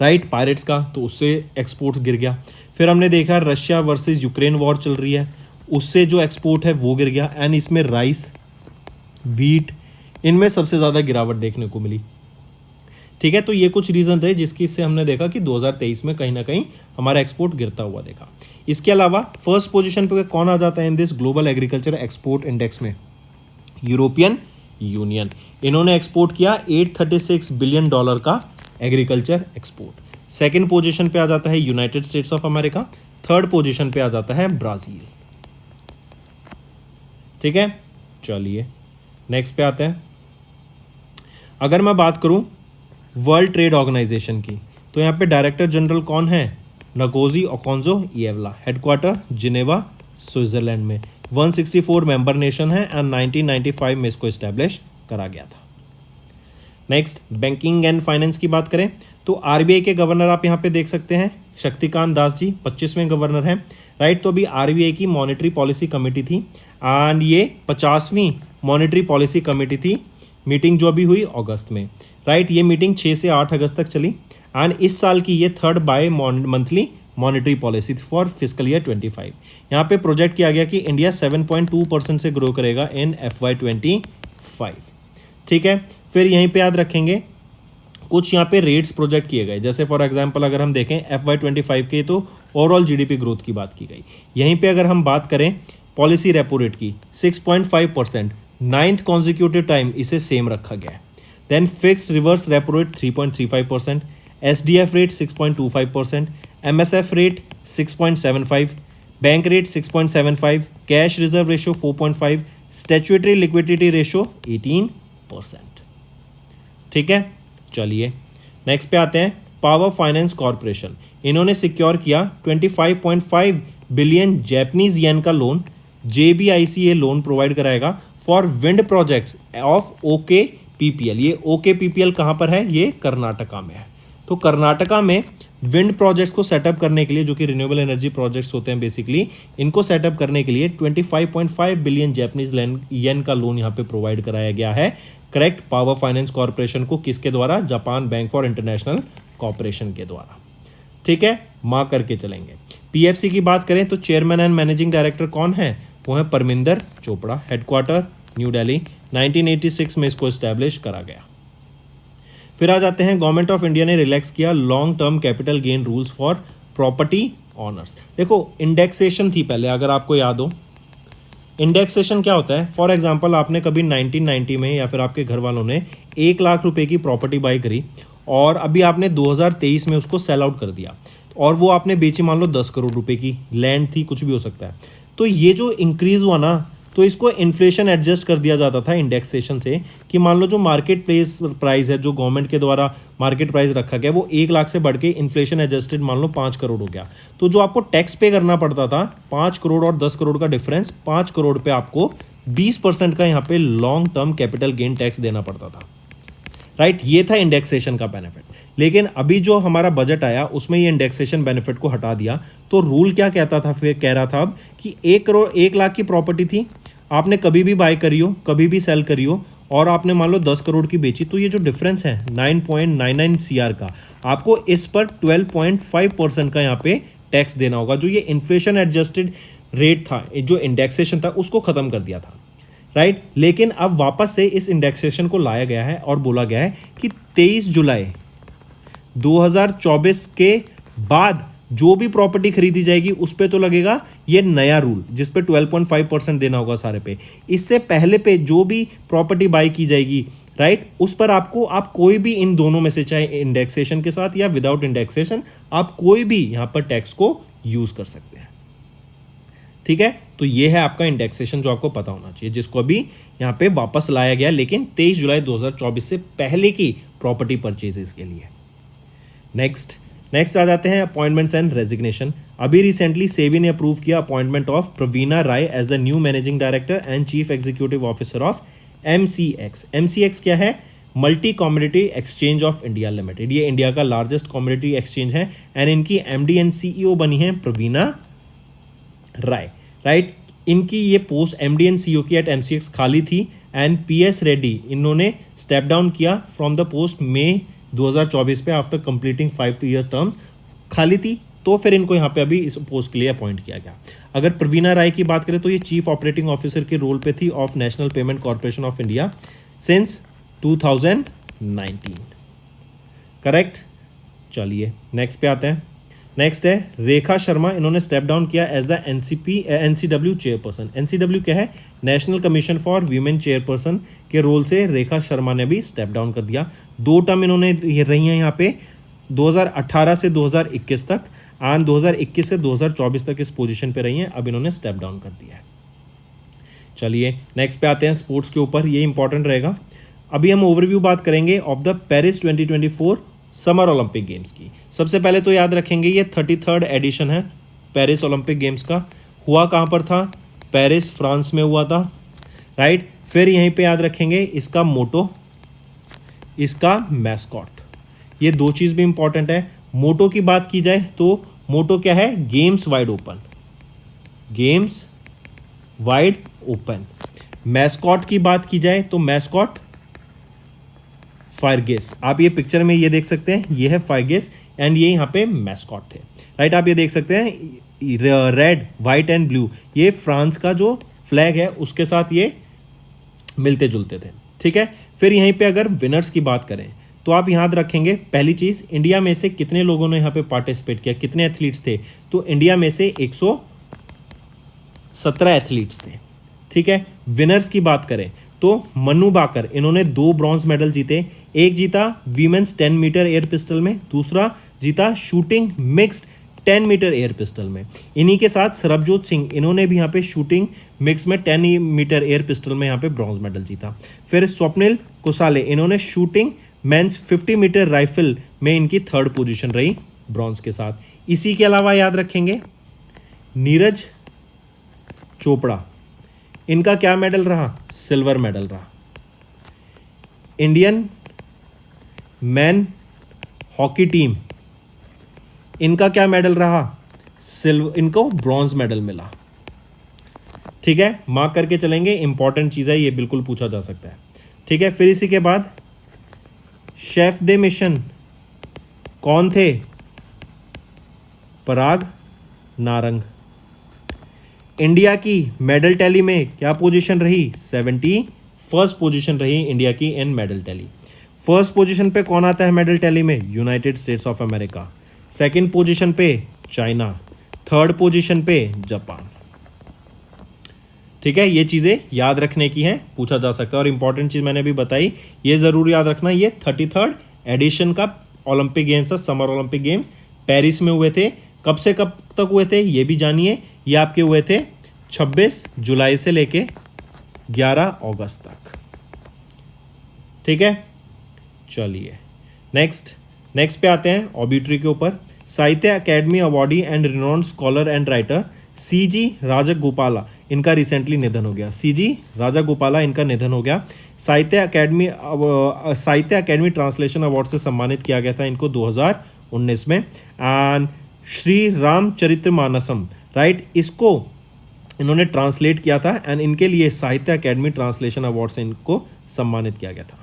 राइट, पायरेट्स का, तो उससे एक्सपोर्ट्स गिर गया। फिर हमने देखा रशिया वर्सेस यूक्रेन वॉर चल रही है, उससे जो एक्सपोर्ट है वो गिर गया। एंड इसमें राइस, वीट, इनमें सबसे ज़्यादा गिरावट देखने को मिली। ठीक है, तो ये कुछ रीज़न रहे जिसकी से हमने देखा कि 2023 में कहीं ना कहीं हमारा एक्सपोर्ट गिरता हुआ देखा। इसके अलावा फर्स्ट पोजीशन पे कौन आ जाता है in this global agriculture export index में? European union. इन्होंने एक्सपोर्ट किया $836 बिलियन का एग्रीकल्चर एक्सपोर्ट। सेकेंड पोजीशन पे आ जाता है United states of America, third position पे आ जाता है ब्राज़ील। ठीक है, चलिए नेक्स्ट पे आते हैं। अगर मैं बात करूं वर्ल्ड ट्रेड ऑर्गेनाइजेशन की, तो यहाँ पे डायरेक्टर जनरल कौन है? Ngozi Okonjo-Iweala, headquarter Geneva Switzerland में। 164 मेंबर नेशन है एंड 1995 में इसको इस्टेब्लिश करा गया था। नेक्स्ट, बैंकिंग एंड फाइनेंस की बात करें तो आरबीआई के गवर्नर आप यहाँ पे देख सकते हैं शक्तिकांत दास जी, 25वें गवर्नर हैं, राइट। तो अभी आरबीआई की मॉनेटरी पॉलिसी कमेटी थी एंड ये 50वीं मॉनेटरी पॉलिसी कमेटी थी। मीटिंग जो अभी हुई अगस्त में, राइट। ये मीटिंग 6 से 8 अगस्त तक चली एंड इस साल की ये third bimonthly monetary policy for fiscal year 25। यहाँ पे प्रोजेक्ट किया गया कि इंडिया 7.2% से ग्रो करेगा इन FY25। ठीक है, फिर यहीं पे याद रखेंगे कुछ यहाँ पे रेट्स प्रोजेक्ट किए गए। जैसे फॉर एग्जांपल अगर हम देखें FY25 के तो ओवरऑल जीडीपी ग्रोथ की बात की गई। यहीं पे अगर हम बात करें पॉलिसी रेपो रेट की 6.5%, 9th कॉन्जिक्यूटिव टाइम इसे सेम रखा गया है। Then fixed reverse repo rate 3.35%, SDF rate 6.25%, MSF rate 6.75, bank rate 6.75, cash reserve ratio 4.5, statutory liquidity ratio 18%। ठीक है, चलिए नेक्स्ट पे आते हैं। पावर फाइनेंस कॉर्पोरेशन, इन्होंने सिक्योर किया 25.5 बिलियन जापानीज येन का लोन। JBIC ये लोन प्रोवाइड कराएगा for wind projects of OKPPL। ये OKPPL कहाँ पर है? ये कर्नाटका में है। तो कर्नाटका में विंड प्रोजेक्ट्स को सेटअप करने के लिए, जो कि रिन्यूएबल एनर्जी प्रोजेक्ट्स होते हैं बेसिकली, इनको सेटअप करने के लिए 25.5 बिलियन जापानीज येन का लोन यहाँ पे प्रोवाइड कराया गया है। करेक्ट, पावर फाइनेंस कॉर्पोरेशन को किसके द्वारा? Japan bank for international corporation के द्वारा। ठीक है, मार्क करके चलेंगे। PFC की बात करें तो चेयरमैन एंड मैनेजिंग डायरेक्टर कौन है? वो है परमिंदर चोपड़ा, हेडक्वार्टर न्यू दिल्ली, 1986 में इसको इस्टेब्लिश करा गया। फिर आ जाते हैं, गवर्नमेंट ऑफ इंडिया ने रिलैक्स किया long term capital gain rules for property honours. देखो इंडेक्सेशन थी पहले, अगर आपको याद हो इंडेक्सेशन क्या होता है। फॉर एग्जांपल आपने कभी 1990 में या फिर आपके घर वालों ने 1 लाख रुपए की प्रॉपर्टी बाई करी और अभी आपने 2023 में उसको सेल आउट कर दिया और वो आपने बेची मान लो 10 करोड़ रुपए की, लैंड थी, कुछ भी हो सकता है। तो ये जो इंक्रीज हुआ ना, तो इसको इन्फ्लेशन एडजस्ट कर दिया जाता था इंडेक्सेशन से, कि मान लो जो मार्केट प्राइस है, जो गवर्नमेंट के द्वारा मार्केट प्राइस रखा गया, वो 1 लाख से बढ़ के इन्फ्लेशन एडजस्टेड मान लो 5 करोड़ हो गया। तो जो आपको टैक्स पे करना पड़ता था 5 करोड़ और 10 करोड़ का डिफरेंस, 5 करोड़ पे आपको 20% का यहाँ पे long term capital gain tax देना पड़ता था। राइट, ये था इंडेक्सेशन का बेनिफिट। लेकिन अभी जो हमारा बजट आया उसमें ये इंडेक्सेशन बेनिफिट को हटा दिया। तो रूल क्या कहता था, फिर कह रहा था अब कि 1 लाख की प्रॉपर्टी थी, आपने कभी भी बाय करी हो, कभी भी सेल करी हो, और आपने मान लो 10 करोड़ की बेची, तो ये जो डिफरेंस है 9.99 CR का, आपको इस पर 12.5% का यहाँ पे टैक्स देना होगा। जो ये इन्फ्लेशन एडजस्टेड रेट था, जो इंडेक्सेशन था, उसको ख़त्म कर दिया था। राइट, लेकिन अब वापस से इस इंडेक्सेशन को लाया गया है और बोला गया है कि 23 जुलाई 2024 के बाद जो भी प्रॉपर्टी खरीदी जाएगी उस पे तो लगेगा ये नया रूल, जिस पे 12.5% देना होगा सारे पे। इससे पहले पे जो भी प्रॉपर्टी बाई की जाएगी, राइट, उस पर आपको, आप कोई भी इन दोनों में से, चाहे इंडेक्सेशन के साथ या विदाउट इंडेक्सेशन, आप कोई भी यहाँ पर टैक्स को यूज कर सकते हैं। ठीक है, तो ये है आपका इंडेक्सेशन जो आपको पता होना चाहिए, जिसको अभी यहाँ पे वापस लाया गया, लेकिन 23 जुलाई 2024 से पहले की प्रॉपर्टी परचेजेस के लिए। नेक्स्ट आ जाते हैं अपॉइंटमेंट्स एंड रेजिग्नेशन। अभी रिसेंटली सेबी ने अप्रूव किया appointment of Praveena Rai as the new managing director and chief executive officer of MCX। MCX क्या है? Multi commodity exchange of India limited, ये इंडिया का लार्जेस्ट कॉमोडिटी एक्सचेंज है एंड इनकी MD and CEO बनी है प्रवीणा राय, राइट। इनकी ये पोस्ट एमडी एंड सीईओ की एट एमसीएक्स खाली थी एंड पीएस रेड्डी इन्होंने स्टेप डाउन किया फ्रॉम द पोस्ट मई 2024 पे आफ्टर कंप्लीटिंग 5 ईयर टर्म, खाली थी तो फिर इनको यहाँ पे अभी इस पोस्ट के लिए अपॉइंट किया गया। अगर प्रवीणा राय की बात करें तो ये चीफ ऑपरेटिंग ऑफिसर के रोल पे थी of national payment corporation of India since 2019, correct. चलिए नेक्स्ट पे आते हैं। नेक्स्ट है रेखा शर्मा, इन्होंने स्टेप डाउन किया as the NCW chairperson. NCW क्या है, national commission for women chairperson के रोल से रेखा शर्मा ने भी स्टेप डाउन कर दिया। 2 टर्म इन्होंने रही हैं यहाँ पे 2018 से 2021 तक एंड 2021 से 2024 तक इस पोजीशन पे रही हैं, अब इन्होंने स्टेप डाउन कर दिया है। चलिए नेक्स्ट पे आते हैं स्पोर्ट्स के ऊपर, ये इंपॉर्टेंट रहेगा। अभी हम ओवरव्यू बात करेंगे of the Paris 2024 summer Olympic games की। सबसे पहले तो याद रखेंगे ये 33rd एडिशन है पेरिस ओलंपिक गेम्स का। हुआ कहाँ पर था, पेरिस फ्रांस में हुआ था, राइट। फिर यहीं पे याद रखेंगे इसका मोटो, इसका मैस्कॉट, ये 2 चीज़ भी इंपॉर्टेंट है। मोटो की बात की जाए तो मोटो क्या है, games wide open, games wide open. Mascot की बात की जाए तो मैस्कॉट फायरगेस, आप ये पिक्चर में ये देख सकते हैं, ये है फायरगेस एंड ये यहाँ पे मैस्कॉट थे, राइट। आप ये देख सकते हैं रेड वाइट एंड ब्लू, ये फ्रांस का जो फ्लैग है उसके साथ ये मिलते जुलते थे, ठीक है। फिर यहीं पे अगर विनर्स की बात करें तो आप याद रखेंगे पहली चीज़, इंडिया में से कितने लोगों ने यहाँ पे पार्टिसिपेट किया, कितने एथलीट्स थे, तो इंडिया में से 117 एथलीट्स थे, ठीक है। विनर्स की बात करें तो मनु बाकर, इन्होंने 2 ब्रॉन्ज मेडल जीते, एक जीता वीमेंस 10 मीटर एयर पिस्टल में, दूसरा जीता shooting mixed 10 metre air pistol में। इन्हीं के साथ सरबजोत सिंह, इन्होंने भी यहाँ पे शूटिंग मिक्स में 10 मीटर एयर पिस्टल में यहाँ पे ब्रॉन्ज मेडल जीता। फिर स्वप्निल कुसाले, इन्होंने शूटिंग मेंस 50 मीटर राइफल में इनकी 3rd पोजीशन रही ब्रॉन्ज के साथ। इसी के अलावा याद रखेंगे नीरज चोपड़ा, इनका क्या मेडल रहा, सिल्वर मेडल रहा। इंडियन मैन हॉकी टीम, इनका क्या मेडल रहा, सिल्वर, इनको ब्रॉन्ज मेडल मिला, ठीक है। मार्क करके चलेंगे, इंपॉर्टेंट चीज़ है ये, बिल्कुल पूछा जा सकता है, ठीक है। फिर इसी के बाद शेफ दे मिशन कौन थे, पराग नारंग। इंडिया की मेडल टैली में क्या पोजीशन रही, 71st पोजीशन रही इंडिया की इन मेडल टैली। 1st पोजीशन पे कौन आता है मेडल टैली में, United states of America. 2nd position पे चाइना, 3rd पोजीशन पे जापान, ठीक है। ये चीज़ें याद रखने की हैं, पूछा जा सकता है। और इंपॉर्टेंट चीज़ मैंने अभी बताई, ये ज़रूर याद रखना, ये 33rd एडिशन का ओलंपिक गेम्स था, समर ओलंपिक गेम्स पेरिस में हुए थे। कब से कब तक हुए थे ये भी जानिए, ये आपके हुए थे 26 जुलाई से लेके 11 अगस्त तक, ठीक है। चलिए नेक्स्ट पे आते हैं ऑबिट्री के ऊपर। साहित्य Akademi awardee and renowned scholar and writer CG Rajagopala, इनका रिसेंटली निधन हो गया। सीजी राजगोपाला इनका निधन हो गया। साहित्य अकेडमी ट्रांसलेशन अवार्ड से सम्मानित किया गया था इनको 2019 में। एंड श्री रामचरितमानसम, राइट, इसको इन्होंने ट्रांसलेट किया था एंड इनके लिए साहित्य अकेडमी ट्रांसलेशन अवार्ड से इनको सम्मानित किया गया था।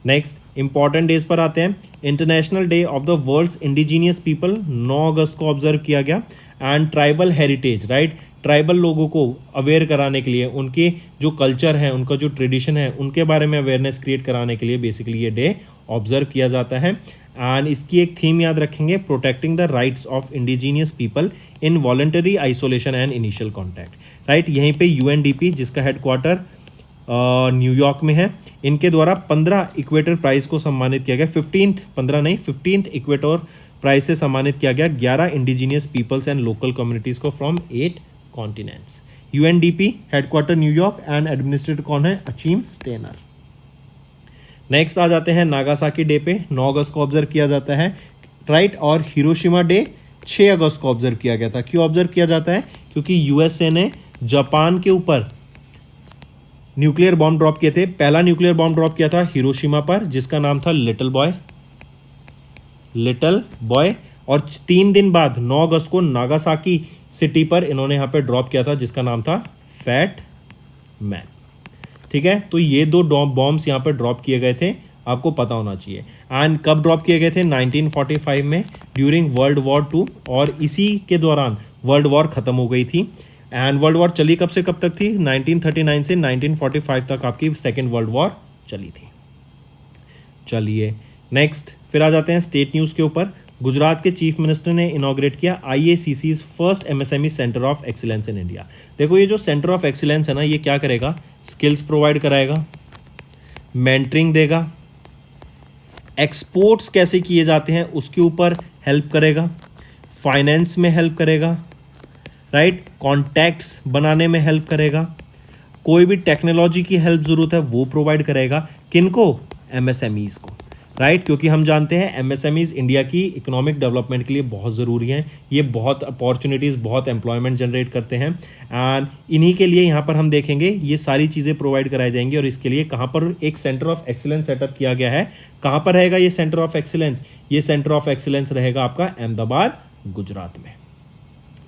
नेक्स्ट इंपॉर्टेंट डेज पर आते हैं। International day of the world's indigenous people 9 अगस्त को ऑब्जर्व किया गया। And tribal heritage, right, tribal लोगों को अवेयर कराने के लिए, उनके जो कल्चर है, उनका जो ट्रेडिशन है, उनके बारे में अवेयरनेस क्रिएट कराने के लिए बेसिकली ये डे ऑब्जर्व किया जाता है। एंड इसकी एक थीम याद रखेंगे, protecting the rights of indigenous people in voluntary isolation and initial contact, right. यहीं पे यूएनडीपी जिसका हेडक्वार्टर न्यूयॉर्क में है, इनके द्वारा 15 इक्वेटर प्राइज को सम्मानित किया गया। 15th इक्वेटर प्राइज से सम्मानित किया गया 11 indigenous peoples and local communities को from 8 continents. UNDP headquarter New York and administrator कौन है, अचीम स्टेनर। नेक्स्ट आ जाते हैं नागासाकी डे पे, 9 अगस्त को ऑब्जर्व किया जाता है, राइट। और हिरोशिमा डे 6 अगस्त को ऑब्जर्व किया गया था। क्यों ऑब्जर्व किया जाता है, क्योंकि यूएसए ने जापान के ऊपर न्यूक्लियर बॉम्ब ड्रॉप किए थे। पहला न्यूक्लियर बॉम्ब ड्रॉप किया था हिरोशिमा पर, जिसका नाम था लिटिल बॉय। और 3 दिन बाद 9 अगस्त को नागासाकी सिटी पर इन्होंने यहाँ पे ड्रॉप किया था, जिसका नाम था फैट मैन। ठीक है, तो ये 2 बॉम्ब्स यहाँ पर ड्रॉप किए गए थे, आपको पता होना चाहिए। एंड कब ड्रॉप किए गए थे? 1945 में, ड्यूरिंग वर्ल्ड वॉर 2, और इसी के दौरान वर्ल्ड वॉर खत्म हो गई थी। एंड वर्ल्ड वॉर चली कब से कब तक थी? 1939 से 1945 तक आपकी सेकेंड वर्ल्ड वॉर चली थी। चलिए नेक्स्ट फिर आ जाते हैं स्टेट न्यूज़ के ऊपर। गुजरात के चीफ मिनिस्टर ने इनॉग्रेट किया IACC's first MSME centre of excellence in India. देखो ये जो सेंटर ऑफ एक्सीलेंस है ना, ये क्या करेगा? स्किल्स प्रोवाइड कराएगा, मेंटरिंग देगा, एक्सपोर्ट्स कैसे किए जाते हैं उसके ऊपर हेल्प करेगा, फाइनेंस में हेल्प करेगा, राइट, कॉन्टैक्ट्स बनाने में हेल्प करेगा, कोई भी टेक्नोलॉजी की हेल्प ज़रूरत है वो प्रोवाइड करेगा। किनको? MSMEs को, राइट, क्योंकि हम जानते हैं MSMEs इंडिया की इकोनॉमिक डेवलपमेंट के लिए बहुत ज़रूरी हैं। ये बहुत अपॉर्चुनिटीज़, बहुत एम्प्लॉयमेंट जनरेट करते हैं। एंड इन्हीं के लिए यहाँ पर हम देखेंगे ये सारी चीज़ें प्रोवाइड कराई जाएंगी। और इसके लिए कहाँ पर एक सेंटर ऑफ एक्सीलेंस सेटअप किया गया है? कहाँ पर रहेगा ये सेंटर ऑफ एक्सीलेंस? ये सेंटर ऑफ एक्सीलेंस रहेगा आपका अहमदाबाद, गुजरात में।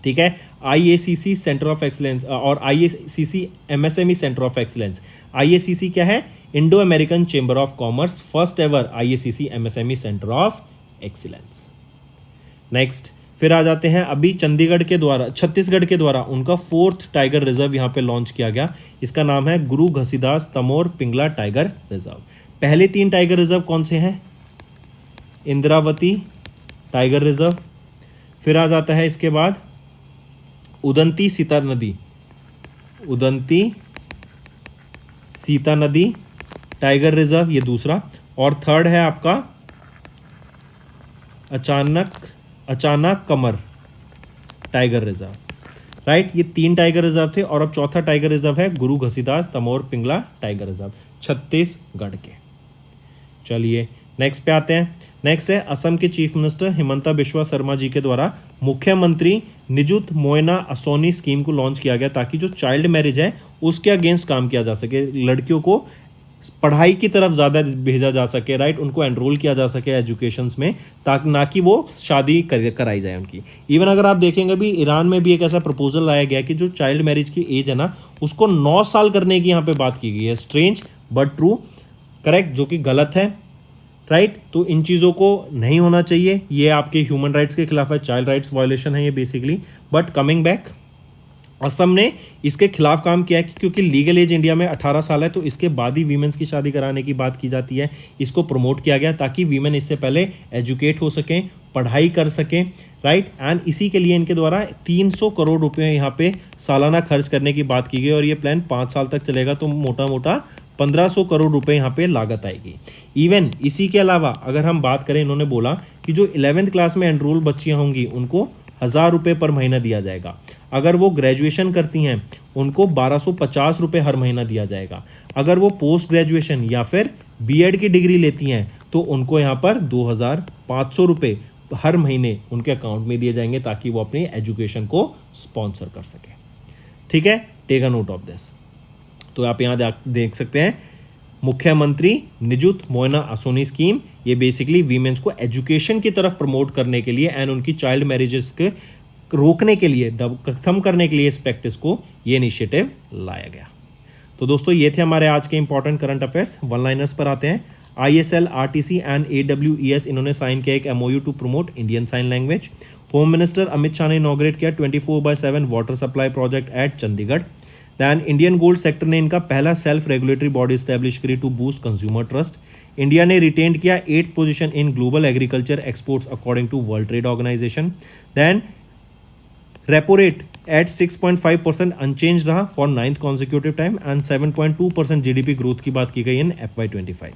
ठीक है, IACC सेंटर ऑफ एक्सीलेंस और IACC MSME centre of excellence. IACC क्या है? Indo American chamber of commerce, first ever IACC MSME centre of excellence. Next फिर आ जाते हैं, अभी छत्तीसगढ़ के द्वारा उनका 4th टाइगर रिजर्व यहाँ पे लॉन्च किया गया। इसका नाम है गुरु घसीदास तमोर पिंगला टाइगर रिजर्व। पहले 3 टाइगर रिजर्व कौन से हैं? इंद्रावती टाइगर रिजर्व, फिर आ जाता है इसके बाद उदंती सीता नदी टाइगर रिजर्व, ये दूसरा। और थर्ड है आपका अचानक कमर टाइगर रिजर्व, राइट। ये 3 टाइगर रिजर्व थे और अब चौथा टाइगर रिजर्व है गुरु घसीदास तमोर पिंगला टाइगर रिजर्व, छत्तीसगढ़ के। चलिए नेक्स्ट पे आते हैं। नेक्स्ट है असम के चीफ मिनिस्टर हिमंता बिश्वा शर्मा जी के द्वारा मुख्यमंत्री निजुत मोयना असोनी स्कीम को लॉन्च किया गया, ताकि जो चाइल्ड मैरिज है उसके अगेंस्ट काम किया जा सके, लड़कियों को पढ़ाई की तरफ ज़्यादा भेजा जा सके, राइट, उनको एनरोल किया जा सके एजुकेशंस में, ताकि ना कि वो शादी कराई जाए उनकी। इवन अगर आप देखेंगे भी ईरान में भी एक ऐसा प्रपोजल लाया गया कि जो चाइल्ड मैरिज की एज है ना उसको 9 साल करने की यहाँ पे बात की गई है। स्ट्रेंज बट ट्रू, करेक्ट, जो कि गलत है, राइट। तो इन चीज़ों को नहीं होना चाहिए, ये आपके ह्यूमन राइट्स के खिलाफ है, चाइल्ड राइट्स वायलेशन है ये basically. But coming back, Assam ने इसके खिलाफ काम किया है क्योंकि लीगल एज इंडिया में 18 साल है, तो इसके बाद ही वीमेंस की शादी कराने की बात की जाती है। इसको प्रमोट किया गया ताकि वीमेन इससे पहले एजुकेट हो सकें, पढ़ाई कर सकें, राइट। एंड इसी के लिए इनके द्वारा 300 करोड़ रुपए यहाँ पे सालाना खर्च करने की बात की गई और ये प्लान 5 साल तक चलेगा, तो मोटा मोटा 1500 करोड़ रुपए यहाँ पे लागत आएगी। इवन इसी के अलावा अगर हम बात करें, इन्होंने बोला कि जो 11th क्लास में एनरोल बच्चियाँ होंगी उनको 1000 रुपये पर महीना दिया जाएगा। अगर वो ग्रेजुएशन करती हैं उनको 1250 रुपये हर महीना दिया जाएगा। अगर वो पोस्ट ग्रेजुएशन या फिर बीएड की डिग्री लेती हैं तो उनको यहाँ पर 2500 रुपये हर महीने उनके अकाउंट में दिए जाएंगे, ताकि वो अपनी एजुकेशन को स्पॉन्सर कर सके। ठीक है, take a note of this. तो आप यहाँ देख सकते हैं मुख्यमंत्री निजुत मोयना असोनी स्कीम, ये बेसिकली वीमेंस को एजुकेशन की तरफ प्रमोट करने के लिए एंड उनकी चाइल्ड मैरिजेस के रोकने के लिए, खत्म करने के लिए इस प्रैक्टिस को ये इनिशिएटिव लाया गया। तो दोस्तों ये थे हमारे आज के important current affairs. One liners पर आते हैं। ISL, RTC एंड AWES इन्होंने साइन किया एक MOU to promote Indian sign language. Home minister Amit Shah ने इनॉग्रेट किया 24/7 water supply project at Chandigarh. Then Indian gold sector ने इनका पहला सेल्फ रेगुलेटरी बॉडी स्टैब्लिश करी to boost consumer trust. India ने रिटेन किया 8th position in global agriculture exports according to world trade organisation. Then repo rate at 6.5% unchanged रहा for 9th consecutive time and 7.2% GDP growth की बात की गई in FY25।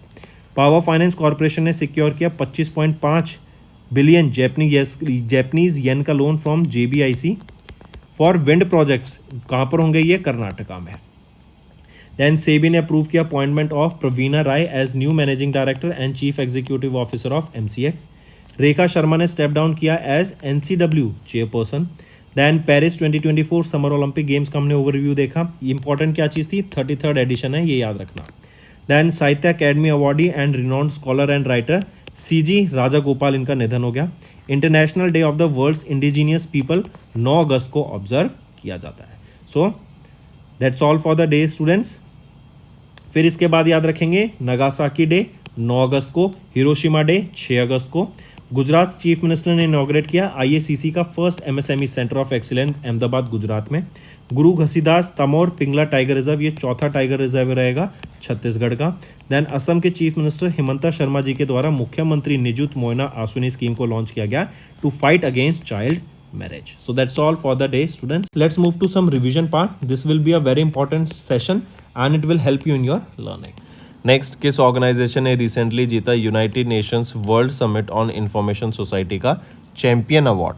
Power finance corporation ने secure किया 25.5 billion Japanese yen का loan from JBIC for wind projects. कहाँ पर होंगे ये? कर्नाटका में। देन सेबी ने अप्रूव किया appointment of Praveena Rai as new managing director and chief executive officer of MCX। Rekha Sharma ने स्टेप डाउन किया as NCW chairperson. Then Paris 2024 summer Olympic games का हमने ओवरव्यू देखा. इंपॉर्टेंट क्या चीज़ थी, 33rd एडिशन है, ये याद रखना. Then Sahitya Akademi awardee and renowned scholar and writer CG Rajagopal, इनका निधन हो गया. International day of the world's indigenous people 9 अगस्त को ऑब्जर्व किया जाता है. So that's all for the day students. फिर इसके बाद याद रखेंगे नागासाकी डे 9 अगस्त को, हिरोशिमा डे 6 अगस्त को. गुजरात चीफ मिनिस्टर ने इनॉग्रेट किया IACC का first MSME centre of excellence Ahmedabad Gujarat में. गुरु घसीदास तमोर पिंगला टाइगर रिजर्व, ये चौथा टाइगर रिजर्व रहेगा छत्तीसगढ़ का. देन असम के चीफ मिनिस्टर हिमंता शर्मा जी के द्वारा मुख्यमंत्री निजुत मोयना आसुनी स्कीम को लॉन्च किया गया to fight against child marriage. So that's all for the day students. Let's move to some revision part. This will be a very important session and it will help you in your learning. Next, किस organisation ने recently जीता United Nations world summit on information society का champion award.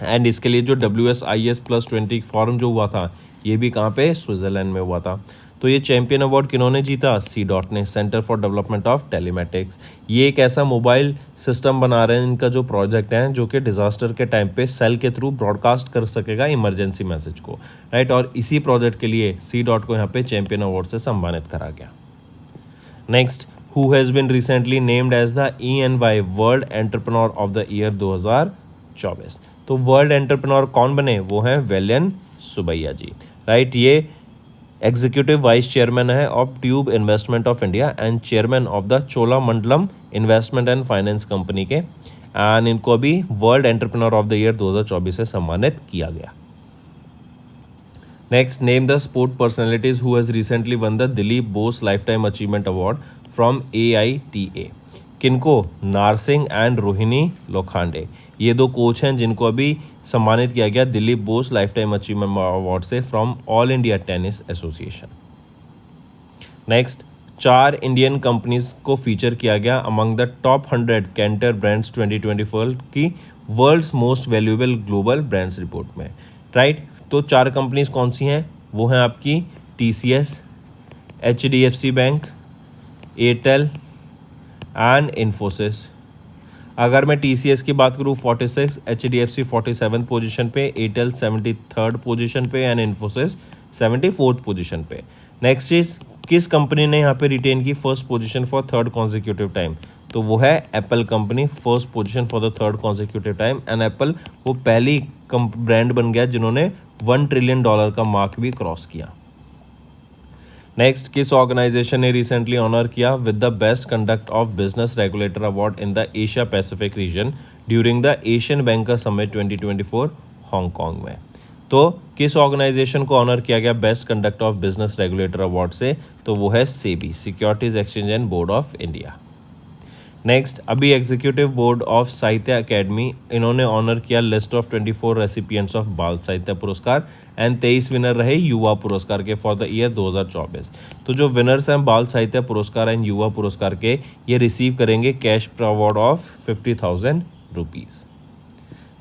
And इसके लिए जो WSIS+20 forum जो हुआ था, ये भी कहाँ पे, स्विट्जरलैंड में हुआ था. तो ये चैंपियन अवार्ड किन्होंने जीता, C.DOT ने, centre for development of telematics. ये एक ऐसा मोबाइल सिस्टम बना रहे हैं, इनका जो प्रोजेक्ट है, जो कि डिजास्टर के टाइम पे सेल के थ्रू ब्रॉडकास्ट कर सकेगा इमरजेंसी मैसेज को, राइट. और इसी प्रोजेक्ट के लिए C.DOT को यहाँ पे चैंपियन अवार्ड से सम्मानित करा गया. Next, who has been recently named as the ENY world entrepreneur of the year 2024. तो वर्ल्ड एंटरप्रेन्योर कौन बने, वो हैं वेलियन सुबैया जी, राइट. ये एग्जीक्यूटिव वाइस चेयरमैन है of tube investment of India and chairman of the Cholamandalam investment and finance company के. And इनको अभी world entrepreneur of the year 2024 से सम्मानित किया गया. Next, name the sport personalities who has recently one the Dilip Bose life time achievement award from AITA. किनको, नारसिंह and Rohini Lokhande. ये दो कोच हैं जिनको अभी सम्मानित किया गया Dilip Bose life time achievement award से from all India tennis association. Next, 4 Indian companies को फीचर किया गया among the top 100 Kantar brands 2024 की world's most valuable global brands report में, राइट. तो 4 कंपनीज कौन सी हैं, वो हैं आपकी TCS, HDFC bank, Airtel and Infosys. अगर मैं TCS की बात करूँ 46, HDFC 47 पोजीशन पे, एयरटेल 73rd पोजीशन पे एंड इन्फोसिस 74th पोजीशन पे. नेक्स्ट इज, किस कंपनी ने यहाँ पे रिटेन की first position for 3rd consecutive time, तो वो है Apple company, first position for the 3rd consecutive time. And Apple वो पहली ब्रांड बन गया जिन्होंने $1 ट्रिलियन का मार्क भी क्रॉस किया. नेक्स्ट, किस ऑर्गेनाइजेशन ने रिसेंटली ऑनर किया with the best conduct of business regulator award in the Asia Pacific region during the Asian banker summit 2024 Hong Kong में. तो किस ऑर्गेनाइजेशन को ऑनर किया गया best conduct of business regulator award से, तो वो है SEBI, securities exchange and board of India. Next, अभी एग्जीक्यूटिव बोर्ड ऑफ साहित्य अकेडमी, इन्होंने ऑनर किया लिस्ट ऑफ 24 रेसिपिएंट्स ऑफ बाल साहित्य पुरस्कार एंड 23 विनर रहे युवा पुरस्कार के फॉर द ईयर 2024. तो जो विनर्स हैं बाल साहित्य पुरस्कार एंड युवा पुरस्कार के, ये रिसीव करेंगे cash award of 50,000 rupees.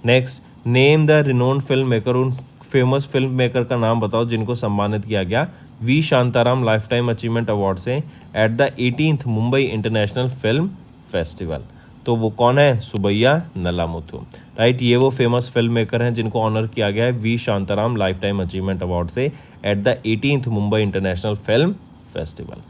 Next, name the renowned film maker, उन फेमस फिल्म मेकर का नाम बताओ जिनको सम्मानित किया गया V. Shantaram life time achievement award से at the 18th Mumbai international film festival. तो वो कौन है, सुबैया नलामुथु, राइट. ये वो फेमस फिल्म मेकर हैं जिनको ऑनर किया गया है V. Shantaram life time achievement award से at the 18th Mumbai international film festival.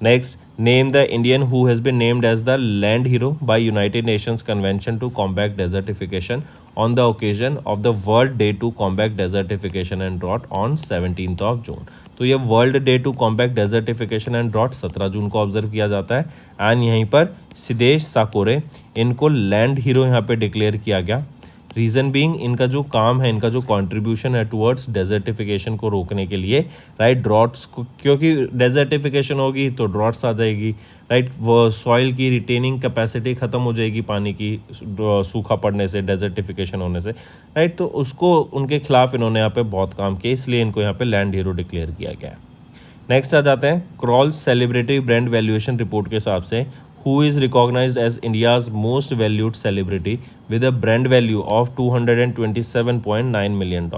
Next, name the Indian who has been named as the land hero by United Nations convention to combat desertification on the occasion of the world day to combat desertification and drought on 17th June. तो ये world day to combat desertification and drought 17 जून को observe किया जाता है. And यहीं पर सिदेश साकोरे, इनको लैंड हीरो यहाँ पे डिक्लेयर किया गया. रीज़न बीइंग, इनका जो काम है, इनका जो कंट्रीब्यूशन है टुवर्ड्स डेजर्टिफिकेशन को रोकने के लिए, राइट. ड्रॉट्स को, क्योंकि डेजर्टिफिकेशन होगी तो ड्रॉट्स आ जाएगी, राइट. वो सॉइल की रिटेनिंग कैपेसिटी ख़त्म हो जाएगी पानी की सूखा पड़ने से, डेजर्टिफिकेशन होने से, राइट. तो उसको, उनके खिलाफ इन्होंने यहाँ पे बहुत काम किया, इसलिए इनको यहाँ पे लैंड हीरो डिक्लेयर किया गया है. नेक्स्ट आ जाते हैं crawl celebrity brand valuation report के हिसाब से who is recognized as India's most valued celebrity with a brand value of $227.9 million.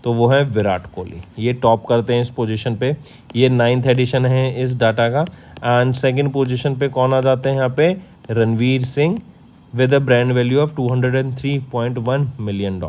तो वो है विराट कोहली, ये टॉप करते हैं इस पोजीशन पे. ये 9th एडिशन है इस डाटा का. एंड सेकंड पोजीशन पे कौन आ जाते हैं यहाँ पे, Ranveer Singh with a brand value of $203.1 million.